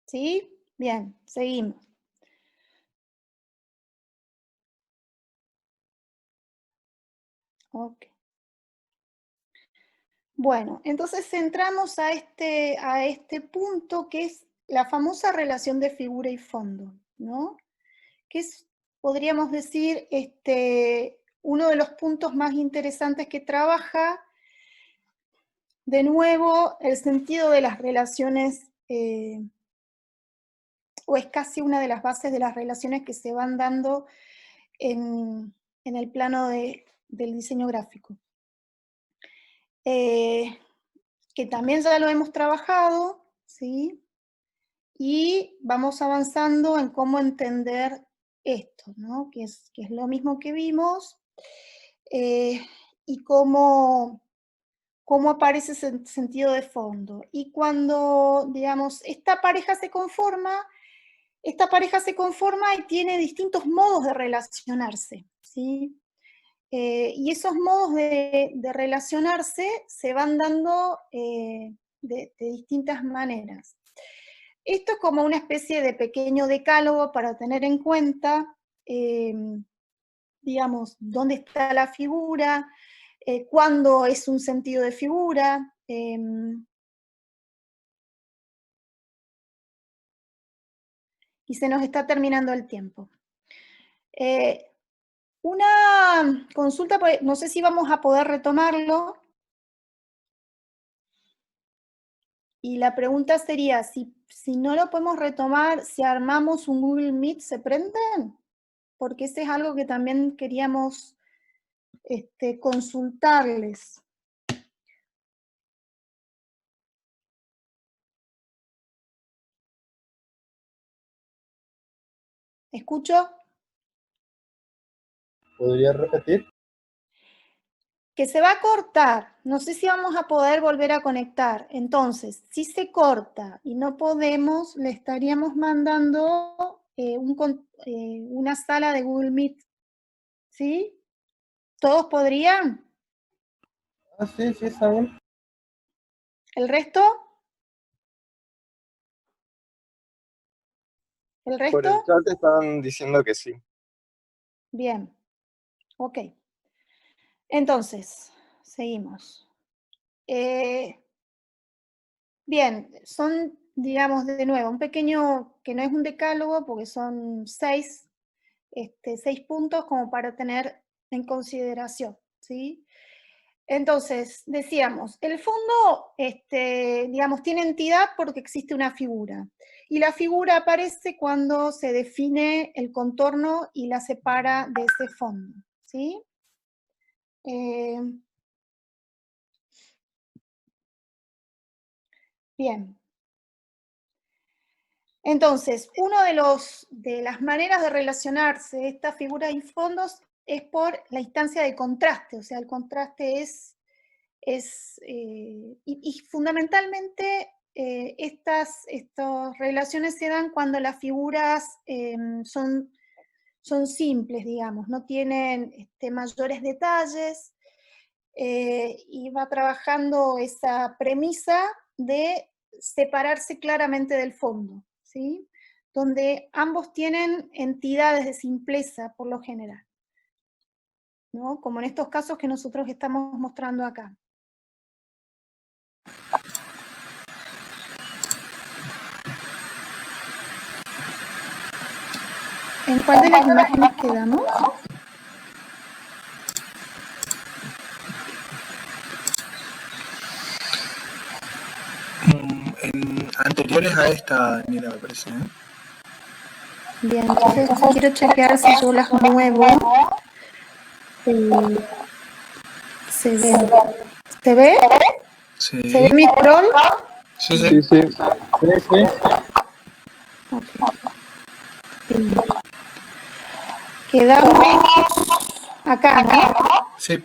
¿Sí? Bien, seguimos. Ok. Bueno, entonces entramos a este punto que es la famosa relación de figura y fondo, ¿no? Que es, podríamos decir, uno de los puntos más interesantes que trabaja, de nuevo, el sentido de las relaciones, o es casi una de las bases de las relaciones que se van dando en el plano del diseño gráfico. Que también ya lo hemos trabajado, ¿sí? Y vamos avanzando en cómo entender esto, ¿no? Que es lo mismo que vimos, y cómo aparece ese sentido de fondo. Y cuando, digamos, esta pareja se conforma y tiene distintos modos de relacionarse, ¿sí? Y esos modos de relacionarse se van dando de distintas maneras. Esto es como una especie de pequeño decálogo para tener en cuenta, digamos, dónde está la figura, cuándo es un sentido de figura. Y se nos está terminando el tiempo. Una consulta, no sé si vamos a poder retomarlo. Y la pregunta sería, si no lo podemos retomar, si armamos un Google Meet, ¿se prenden? Porque ese es algo que también queríamos consultarles. ¿Escucho? ¿Podría repetir? Que se va a cortar. No sé si vamos a poder volver a conectar. Entonces, si se corta y no podemos, le estaríamos mandando una sala de Google Meet. ¿Sí? ¿Todos podrían? Ah, sí, sí, está bien. ¿El resto? ¿El resto? Por el chat estaban diciendo que sí. Bien. Ok. Entonces, seguimos. Bien, son, digamos, de nuevo, un pequeño, que no es un decálogo, porque son 6 puntos como para tener en consideración, ¿sí? Entonces, decíamos, el fondo, digamos, tiene entidad porque existe una figura. Y la figura aparece cuando se define el contorno y la separa de ese fondo, ¿sí? Bien. Entonces, una de las maneras de relacionarse estas figuras y fondos es por la instancia de contraste, o sea, el contraste y fundamentalmente estas relaciones se dan cuando las figuras son simples, digamos, no tienen mayores detalles, y va trabajando esa premisa de separarse claramente del fondo, ¿sí? Donde ambos tienen entidades de simpleza por lo general, ¿no? Como en estos casos que nosotros estamos mostrando acá. ¿En cuál de las imágenes quedamos? En anteriores a esta, mira, me parece. Bien, entonces quiero chequear si yo las muevo. ¿Se ve? ¿Se ve? Sí. ¿Se ve mi scroll? Sí, Sí, sí. Okay. Quedamos acá, ¿no? Sí.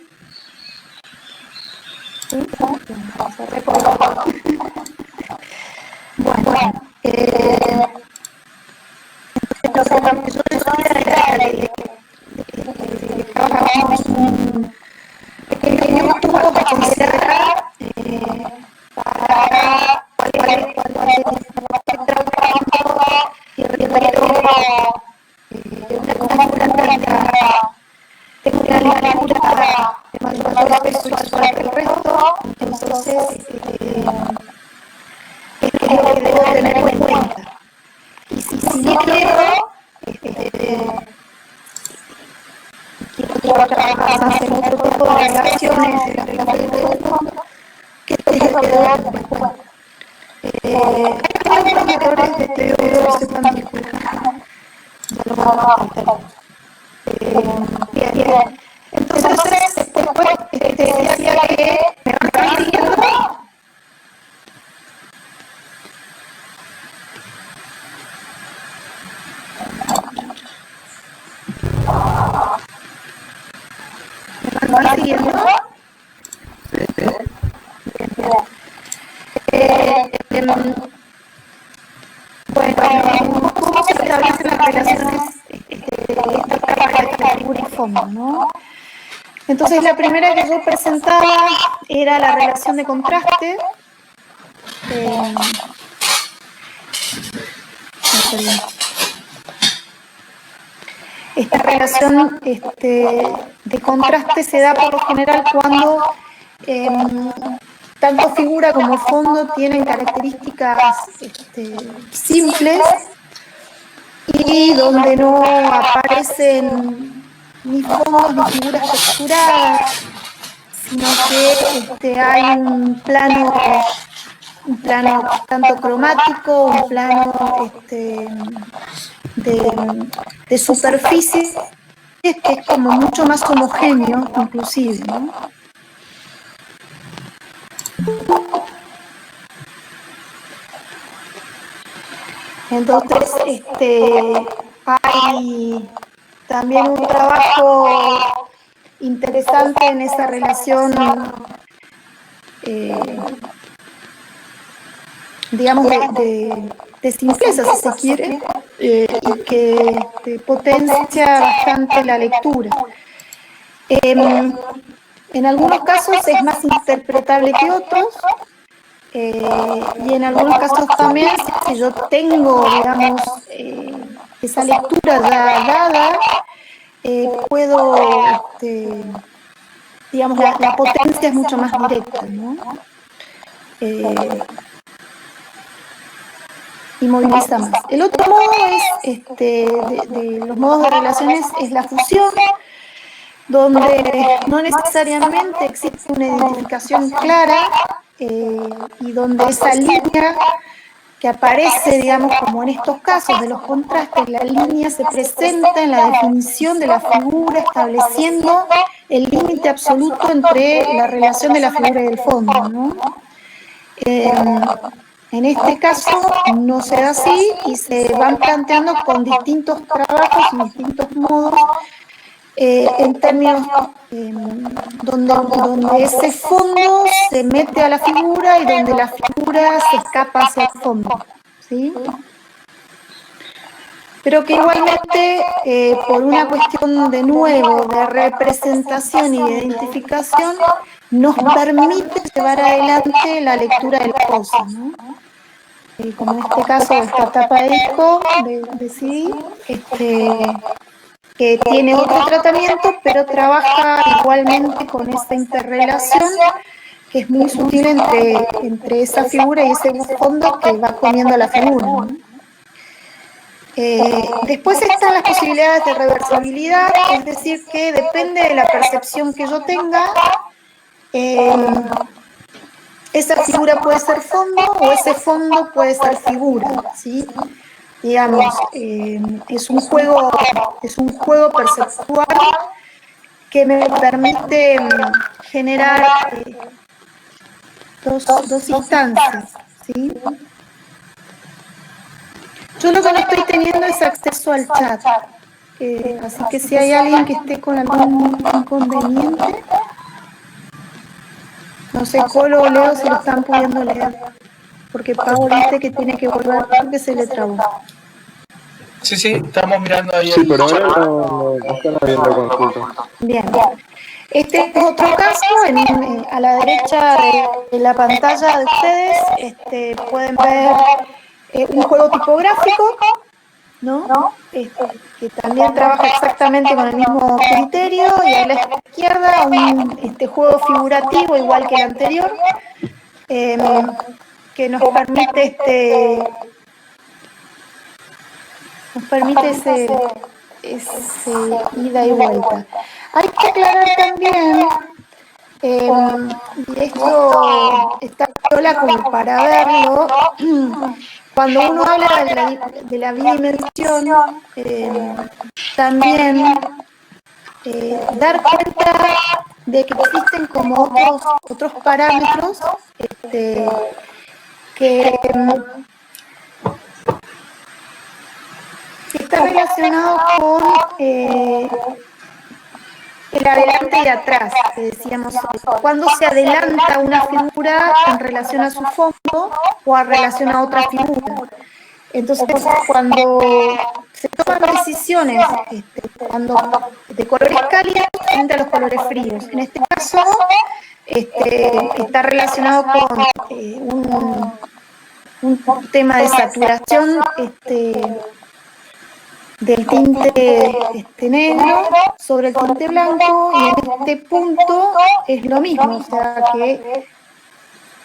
Bueno, Entonces, lo que yo decía era de trabajamos un pequeño tubo para considerar para cuál es el tratamiento y el riesgo de una configuración tengo una lectura de mayor peso visual que el resto, entonces es lo que debo tener en cuenta. Y si no quiero trabajar más en otro tipo de relaciones, en la relación del fondo, que tengo que dar después. Hay algunos errores de teoría que se están discutiendo. Ya lo vamos a hacer. Bien. Entonces, después decía que me van siguiendo. ¿Me van siguiendo? Bueno, ¿cómo se establecen las relaciones de esta etapa de la figura y fondo, ¿no? Entonces, la primera que yo presentaba era la relación de contraste. Esta relación de contraste se da por lo general cuando tanto figura como fondo tienen características simples y donde no aparecen ni fondos ni figuras texturadas, sino que hay un plano tanto cromático, un plano de superficie que es como mucho más homogéneo, inclusive, ¿no? Entonces, hay también un trabajo interesante en esa relación, digamos, de simpleza, si se quiere, y que potencia bastante la lectura. En algunos casos es más interpretable que otros, y en algunos casos también, si yo tengo, digamos, esa lectura ya dada, puedo, digamos, la potencia es mucho más directa, ¿no? Y moviliza más. El otro modo es, de los modos de relaciones, es la fusión, donde no necesariamente existe una identificación clara y donde esa línea que aparece, digamos, como en estos casos de los contrastes, la línea se presenta en la definición de la figura, estableciendo el límite absoluto entre la relación de la figura y el fondo, ¿no? En este caso no se da así y se van planteando con distintos trabajos y distintos modos en términos donde ese fondo se mete a la figura y donde la figura se escapa hacia el fondo, ¿sí? Pero que igualmente, por una cuestión de nuevo, de representación y de identificación, nos permite llevar adelante la lectura de la cosa, ¿no? Como en este caso, esta tapa de disco de CD, que tiene otro tratamiento, pero trabaja igualmente con esta interrelación que es muy sutil entre esa figura y ese fondo que va comiendo la figura, ¿no? Después están las posibilidades de reversibilidad, es decir, que depende de la percepción que yo tenga, esa figura puede ser fondo o ese fondo puede ser figura, ¿sí? Digamos, es un juego perceptual que me permite generar dos instancias, ¿sí? Yo lo que no estoy teniendo es acceso al chat, así que si hay alguien que esté con algún inconveniente, no sé, Colo o Leo si lo están pudiendo leer. Porque Pau dice que tiene que volver porque se le trabó. Sí, sí, estamos mirando ahí. Sí, por ahora no están habiendo consultas. Bien. Este es otro caso, a la derecha de la pantalla de ustedes pueden ver un juego tipográfico, ¿no? Que también trabaja exactamente con el mismo criterio, y a la izquierda un juego figurativo igual que el anterior, que nos permite ese ida y vuelta. Hay que aclarar también, y esto está sola como para verlo, cuando uno habla de la bidimensión, también dar cuenta de que existen como otros parámetros que está relacionado con el adelante y atrás, que decíamos, cuando se adelanta una figura en relación a su fondo o en relación a otra figura. Entonces, cuando se toman decisiones de colores cálidos frente a los colores fríos, en este caso está relacionado con un tema de saturación del tinte negro sobre el tinte blanco, y en este punto es lo mismo, o sea que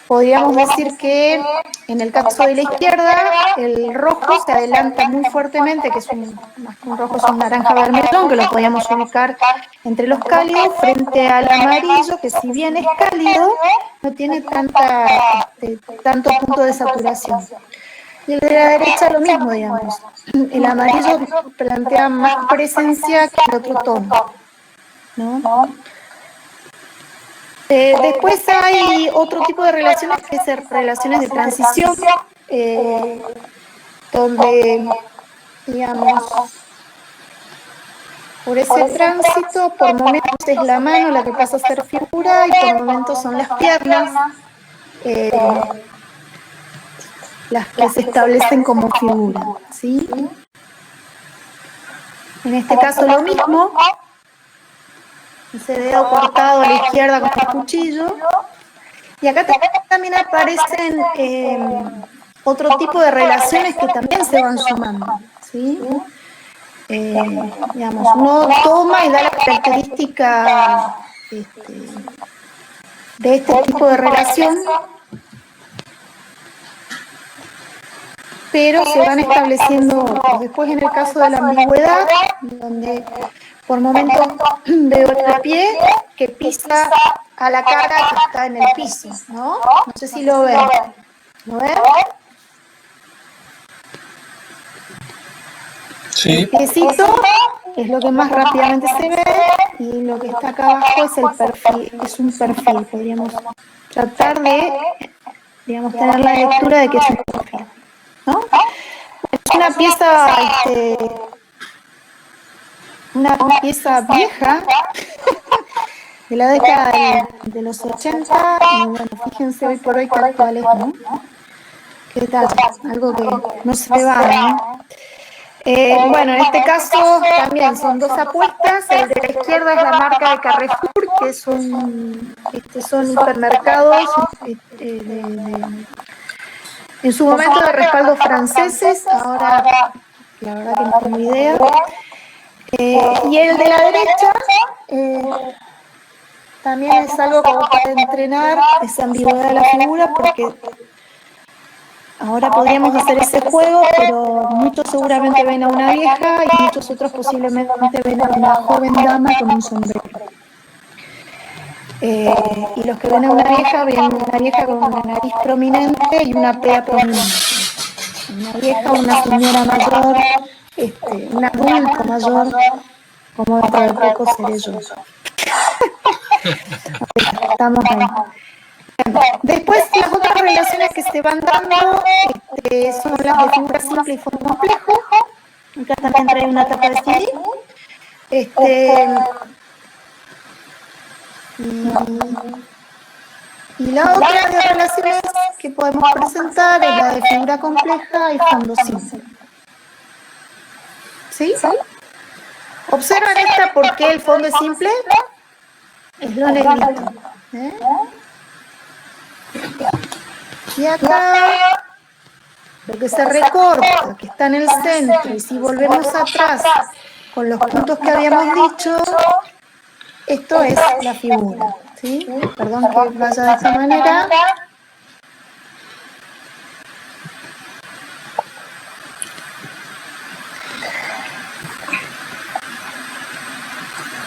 podríamos decir que en el caso de la izquierda el rojo se adelanta muy fuertemente, que es más que un rojo, es un naranja vermelón, que lo podríamos ubicar entre los cálidos, frente al amarillo, que si bien es cálido, no tiene tanto punto de saturación. Y el de la derecha lo mismo, digamos. El amarillo plantea más presencia que el otro tono, ¿no? Después hay otro tipo de relaciones, que es relaciones de transición, donde, digamos, por ese tránsito, por momentos es la mano la que pasa a ser figura y por momentos son las piernas las que se establecen como figura, ¿sí? En este caso lo mismo, ese dedo cortado a la izquierda con el cuchillo, y acá también aparecen otro tipo de relaciones que también se van sumando, ¿sí? Digamos, uno toma y da la característica de este tipo de relación, pero se van estableciendo otros. Después, en el caso de la ambigüedad, donde por momentos veo el pie que pisa a la cara que está en el piso, ¿no? No sé si lo ven. ¿Lo ven? Sí. El piecito es lo que más rápidamente se ve, y lo que está acá abajo es el perfil, es un perfil. Podríamos tratar de, digamos, tener la lectura de que es un perfil, ¿no? Es una pieza vieja de la década de los 80, y bueno, fíjense hoy por hoy qué actual es, ¿no? ¿Qué tal? Algo que no se va, ¿no? Bueno, en este caso también son dos apuestas. El de la izquierda es la marca de Carrefour, que son hipermercados en su momento de respaldo franceses, ahora la verdad que no tengo idea. Y el de la derecha también es algo como para entrenar esa ambigüedad de la figura, porque ahora podríamos hacer ese juego, pero muchos seguramente ven a una vieja y muchos otros posiblemente ven a una joven dama con un sombrero. Y los que ven a una vieja ven a una vieja con una nariz prominente y una pea prominente. Una vieja, una señora mayor, un adulto mayor, como dentro de poco seré yo. Estamos ahí. Después, las otras relaciones que se van dando son las de figura simple y fondo complejo. Acá también trae una tapa de CD. Y la otra de relaciones que podemos presentar es la de figura compleja y fondo simple. ¿Sí? Observan esta porque el fondo es simple. Es lo negrito. ¿Eh? Y acá, lo que se recorta, que está en el centro, y si volvemos atrás con los puntos que habíamos dicho, esto es la figura. ¿Sí? Perdón que vaya de esta manera.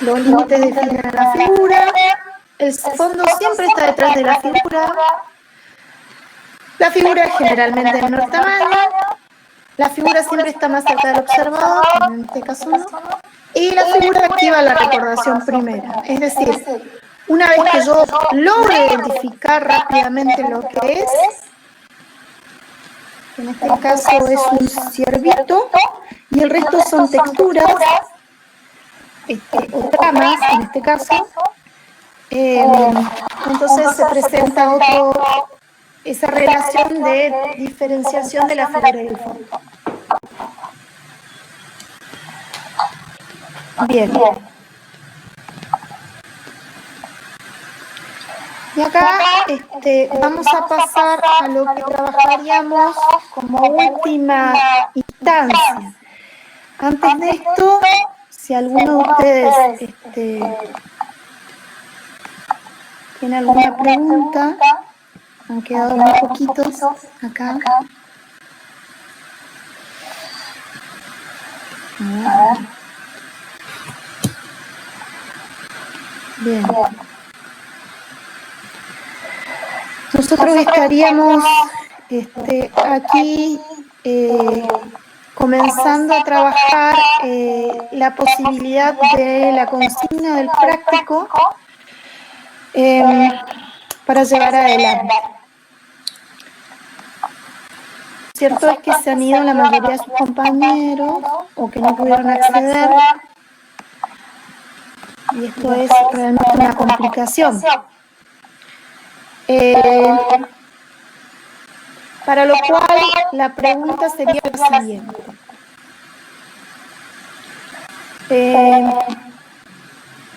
Los límites definen la figura. El fondo siempre está detrás de la figura. La figura es generalmente de menor tamaño. La figura siempre está más cerca del observador, en este caso no. Y la figura activa la recordación primera. Es decir, una vez que yo logro identificar rápidamente lo que es, en este caso es un ciervito, y el resto son texturas, o tramas en este caso, entonces se presenta esa relación de diferenciación de la figura y el fondo. Bien. Y acá vamos a pasar a lo que trabajaríamos como última instancia. Antes de esto, si alguno de ustedes tiene alguna pregunta, han quedado muy poquitos acá. Bien. Nosotros estaríamos aquí comenzando a trabajar la posibilidad de la consigna del práctico para llevar adelante. Cierto es que se han ido la mayoría de sus compañeros o que no pudieron acceder, y esto es realmente una complicación. Para lo cual la pregunta sería la siguiente.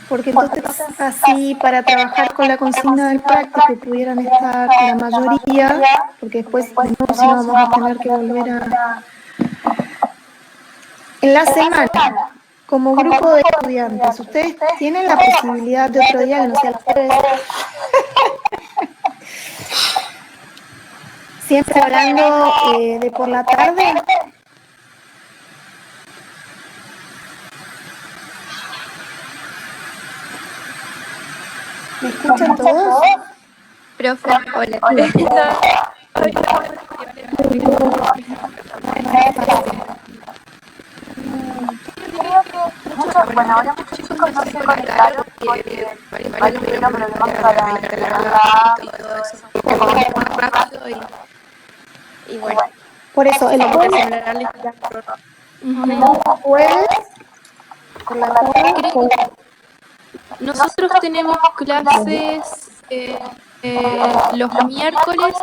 Porque entonces así para trabajar con la consigna del práctico pudieran estar la mayoría, porque después de nuevo si no vamos a tener que volver a... En la semana, como grupo de estudiantes, ustedes tienen la posibilidad de otro día que no sea el jueves. Siempre hablando de por la tarde. ¿Me escuchan todos? Profe, hola. Bueno, ahora muchos chicos no se conectaron porque varios tuvieron problemas para instalar la y todo eso. Muy rápido y bueno. Por eso, el jueves por la tarde. Nosotros tenemos clases los miércoles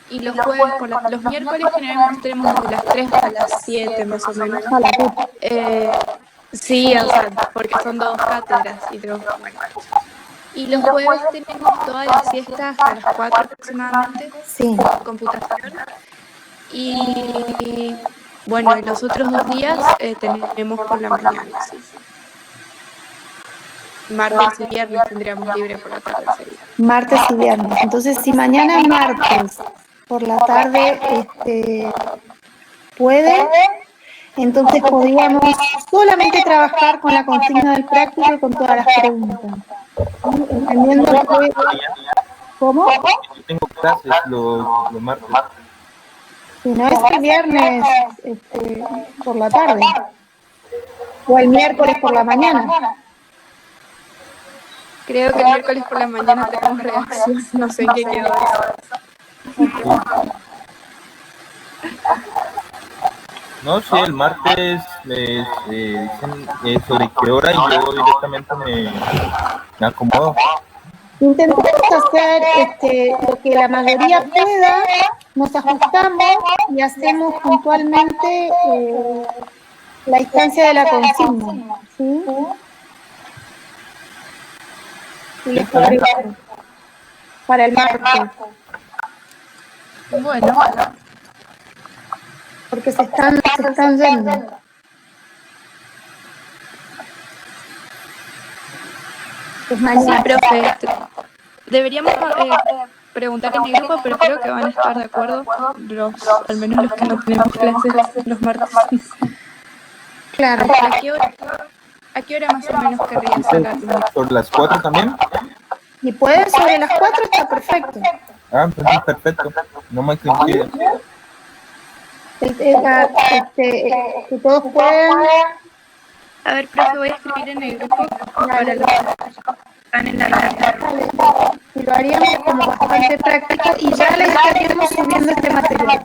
y los jueves por los miércoles generalmente tenemos desde las 3 a las 7 más o menos. Sí, o sea, porque son 2 cátedras y tenemos y los jueves tenemos toda la siesta hasta las 4 aproximadamente, Sí. computación. Y bueno, y los otros 2 días tenemos por la mañana. Sí. Martes y viernes tendríamos libre por la tarde. Sería. Martes y viernes. Entonces, si mañana martes por la tarde puede, entonces podríamos solamente trabajar con la consigna del práctico y con todas las preguntas. Entendiendo que... ¿Cómo? Yo tengo clases los martes. Si no es el viernes por la tarde. O el miércoles por la mañana. Creo que el miércoles por la mañana tenemos redacción, no sé en qué quedó eso. No, sí, el martes dicen sobre qué hora y yo directamente me acomodo. Intentemos hacer lo que la mayoría pueda, nos ajustamos y hacemos puntualmente la instancia de la consigna, ¿sí? Si les parece, para el martes. Bueno, Porque se están yendo. Es sí, mañana. profe. Deberíamos preguntar en el grupo, pero creo que van a estar de acuerdo, al menos los que no tenemos clases los martes. Claro. ¿A qué hora más o menos querrías sacarlo? ¿Sobre las 4 también? Y pueden sobre las 4 está perfecto. Ah, entonces perfecto. No me coincide. Que todos puedan. A ver, profe, voy a escribir en el grupo para los que están en la lista. Y lo haríamos como bastante práctico y ya les estaríamos subiendo este material.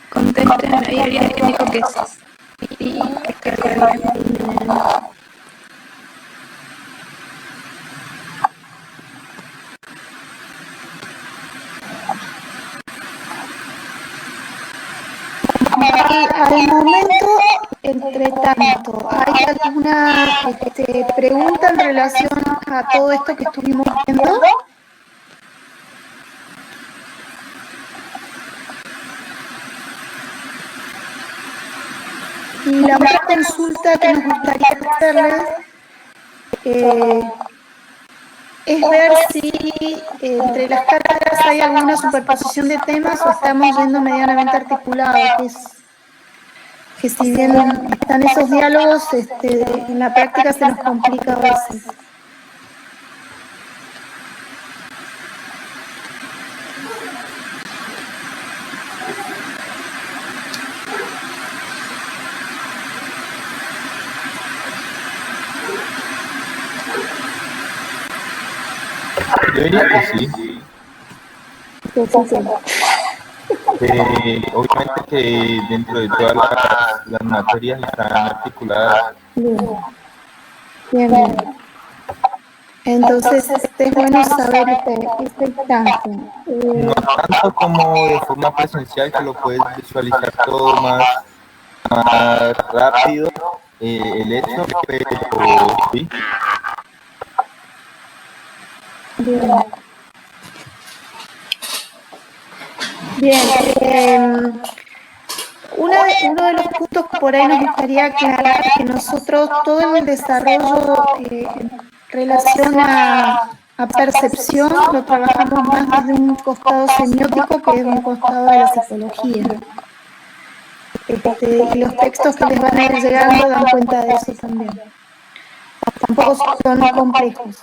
Contesten, ahí alguien dijo que sí, que bien. Al momento, entre tanto, ¿hay alguna pregunta en relación a todo esto que estuvimos viendo? Y la otra consulta que nos gustaría hacerles es ver si entre las cátedras hay alguna superposición de temas o estamos yendo medianamente articulados, que si bien están esos diálogos, en la práctica se nos complica a veces. Yo diría que sí. Obviamente que dentro de todas las materias están articuladas. Bien. Entonces, es bueno saber esta instancia. No tanto como de forma presencial, que lo puedes visualizar todo más rápido, el hecho, pero sí. Bien. Bien. Uno de los puntos que por ahí nos gustaría aclarar es que nosotros todo el desarrollo en relación a percepción lo trabajamos más desde un costado semiótico que desde un costado de la psicología. Y los textos que les van a ir llegando dan cuenta de eso también. Tampoco son complejos.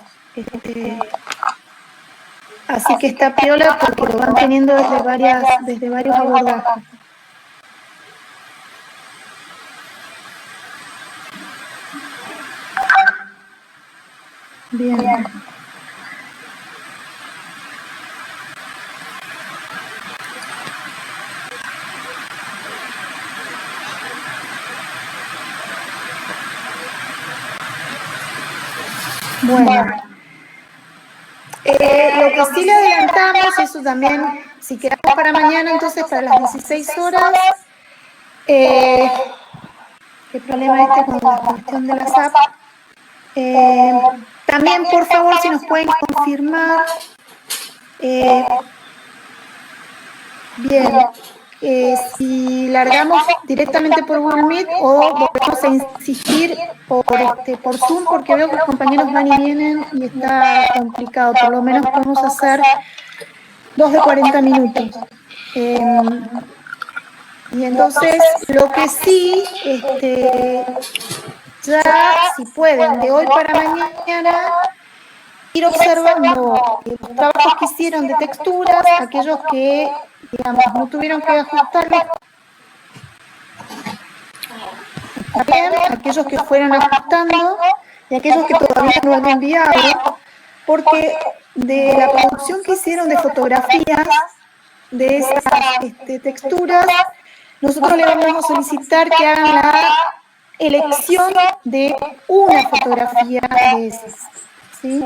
Así que está piola porque lo van teniendo desde varios abordajes. Bien. Bueno. Lo que sí le adelantamos, eso también, si quedamos para mañana, entonces para las 16 horas, el problema con la cuestión de la SAP. También, por favor, si nos pueden confirmar, bien, si largamos directamente por Google Meet o volvemos a insistir por Zoom, porque veo que los compañeros van y vienen y está complicado. Por lo menos podemos hacer 2 de 40 minutos. Y entonces, lo que sí, ya, si pueden, de hoy para mañana, ir observando los trabajos que hicieron de texturas, aquellos que, digamos, no tuvieron que ajustarlos, también aquellos que fueron ajustando y aquellos que todavía no han enviado, porque de la producción que hicieron de fotografías de esas texturas, nosotros le vamos a solicitar que hagan la elección de una fotografía de esas, ¿sí?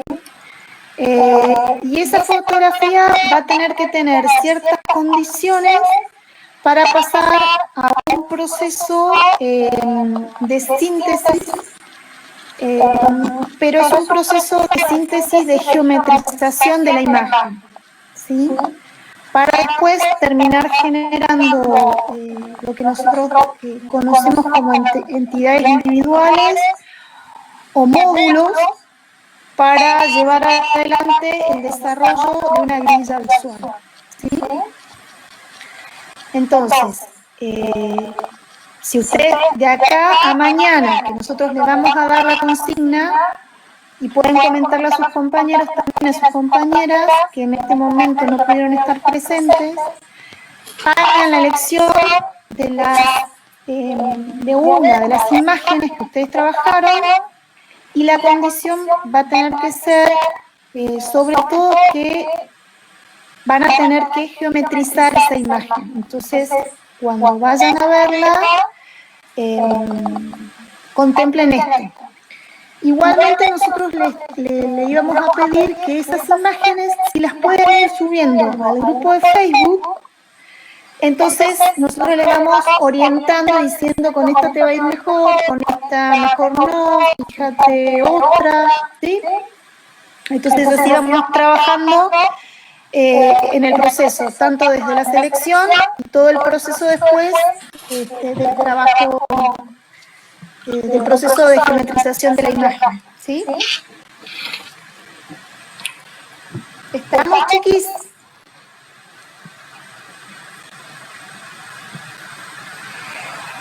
Y esa fotografía va a tener que tener ciertas condiciones para pasar a un proceso de síntesis, pero es un proceso de síntesis de geometrización de la imagen, ¿sí? Para después terminar generando lo que nosotros conocemos como entidades individuales o módulos para llevar adelante el desarrollo de una grilla visual, ¿sí? Entonces, si ustedes de acá a mañana, que nosotros les vamos a dar la consigna, y pueden comentarle a sus compañeros, también a sus compañeras, que en este momento no pudieron estar presentes, hagan la elección de una de las imágenes que ustedes trabajaron, y la condición va a tener que ser, sobre todo, que van a tener que geometrizar esa imagen. Entonces, cuando vayan a verla, contemplen esto. Igualmente nosotros le íbamos a pedir que esas imágenes, si las pueden ir subiendo al grupo de Facebook, entonces nosotros le vamos orientando, diciendo con esta te va a ir mejor, con esta mejor no, fíjate otra, ¿sí? Entonces así vamos trabajando en el proceso, tanto desde la selección y todo el proceso después del trabajo, del proceso de geometrización de la imagen, ¿sí? ¿Estamos, chiquis?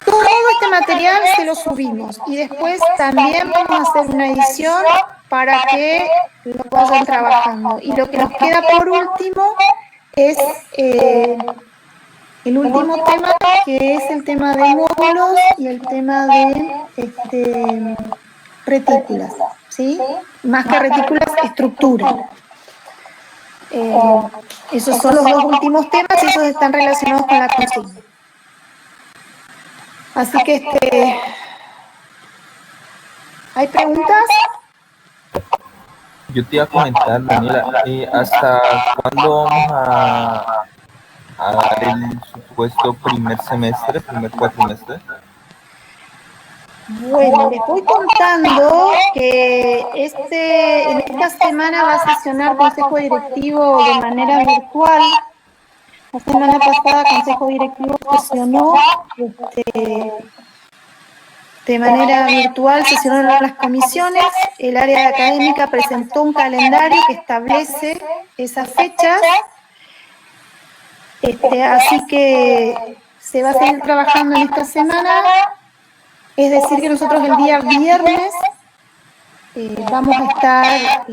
Todo este material se lo subimos y después también vamos a hacer una edición para que lo vayan trabajando. Y lo que nos queda por último es el último tema, que es el tema de módulos y el tema de retículas, ¿sí? Más que retículas, estructura. Esos son los dos últimos temas y esos están relacionados con la consigna. Así que, ¿hay preguntas? Yo te iba a comentar, Daniela, ¿hasta cuándo vamos a dar el supuesto primer cuatrimestre? Bueno, les voy contando que en esta semana va a sesionar Consejo Directivo de manera virtual. La semana pasada Consejo Directivo sesionó de manera virtual, sesionaron las comisiones, el área académica presentó un calendario que establece esas fechas, así que se va a seguir trabajando en esta semana, es decir que nosotros el día viernes vamos a estar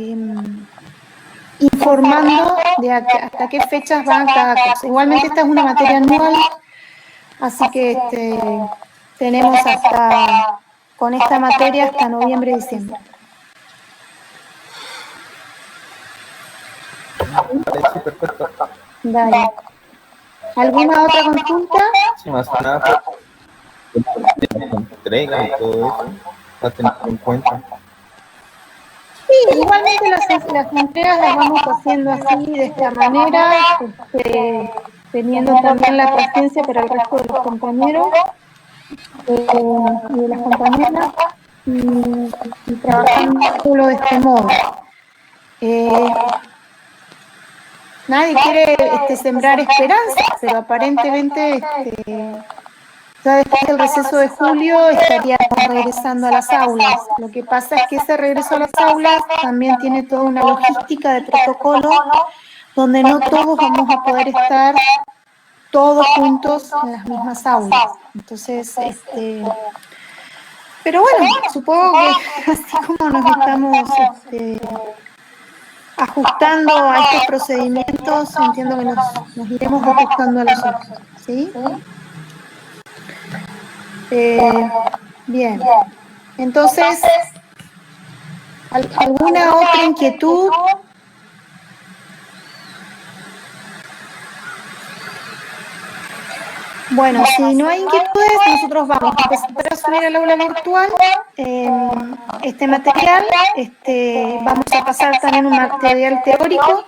informando de hasta qué fechas van cada cosa. Igualmente esta es una materia anual, así que tenemos con esta materia hasta noviembre, diciembre. Parece perfecto. Dale. ¿Alguna otra consulta? Sí, más que nada, entrega y todo eso, para tener en cuenta. Sí, igualmente las entregas las vamos haciendo así, de esta manera, teniendo también la paciencia para el resto de los compañeros y de las compañeras, y trabajando de este modo. nadie quiere sembrar esperanza, pero aparentemente ya después del receso de julio estaríamos regresando a las aulas. Lo que pasa es que ese regreso a las aulas también tiene toda una logística de protocolo donde no todos vamos a poder estar todos juntos en las mismas aulas. Entonces, pero bueno, supongo que así como nos estamos ajustando a estos procedimientos, entiendo que nos iremos ajustando a los otros, ¿sí? Bien. Entonces, ¿alguna otra inquietud? Bueno, si no hay inquietudes, nosotros vamos a empezar a subir al aula virtual este material. Vamos a pasar también un material teórico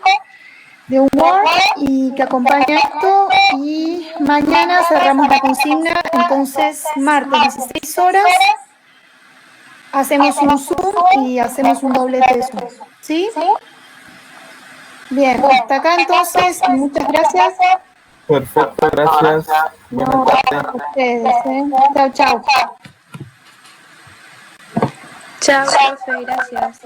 de un Word y que acompaña esto. Y mañana cerramos la consigna, entonces martes 16 horas hacemos un Zoom y hacemos un doblete de Zoom. ¿Sí? Bien, hasta acá entonces, muchas gracias. Perfecto, gracias. Buenas No, tardes. gracias a ustedes. Chao, chao. Chao, profe, gracias.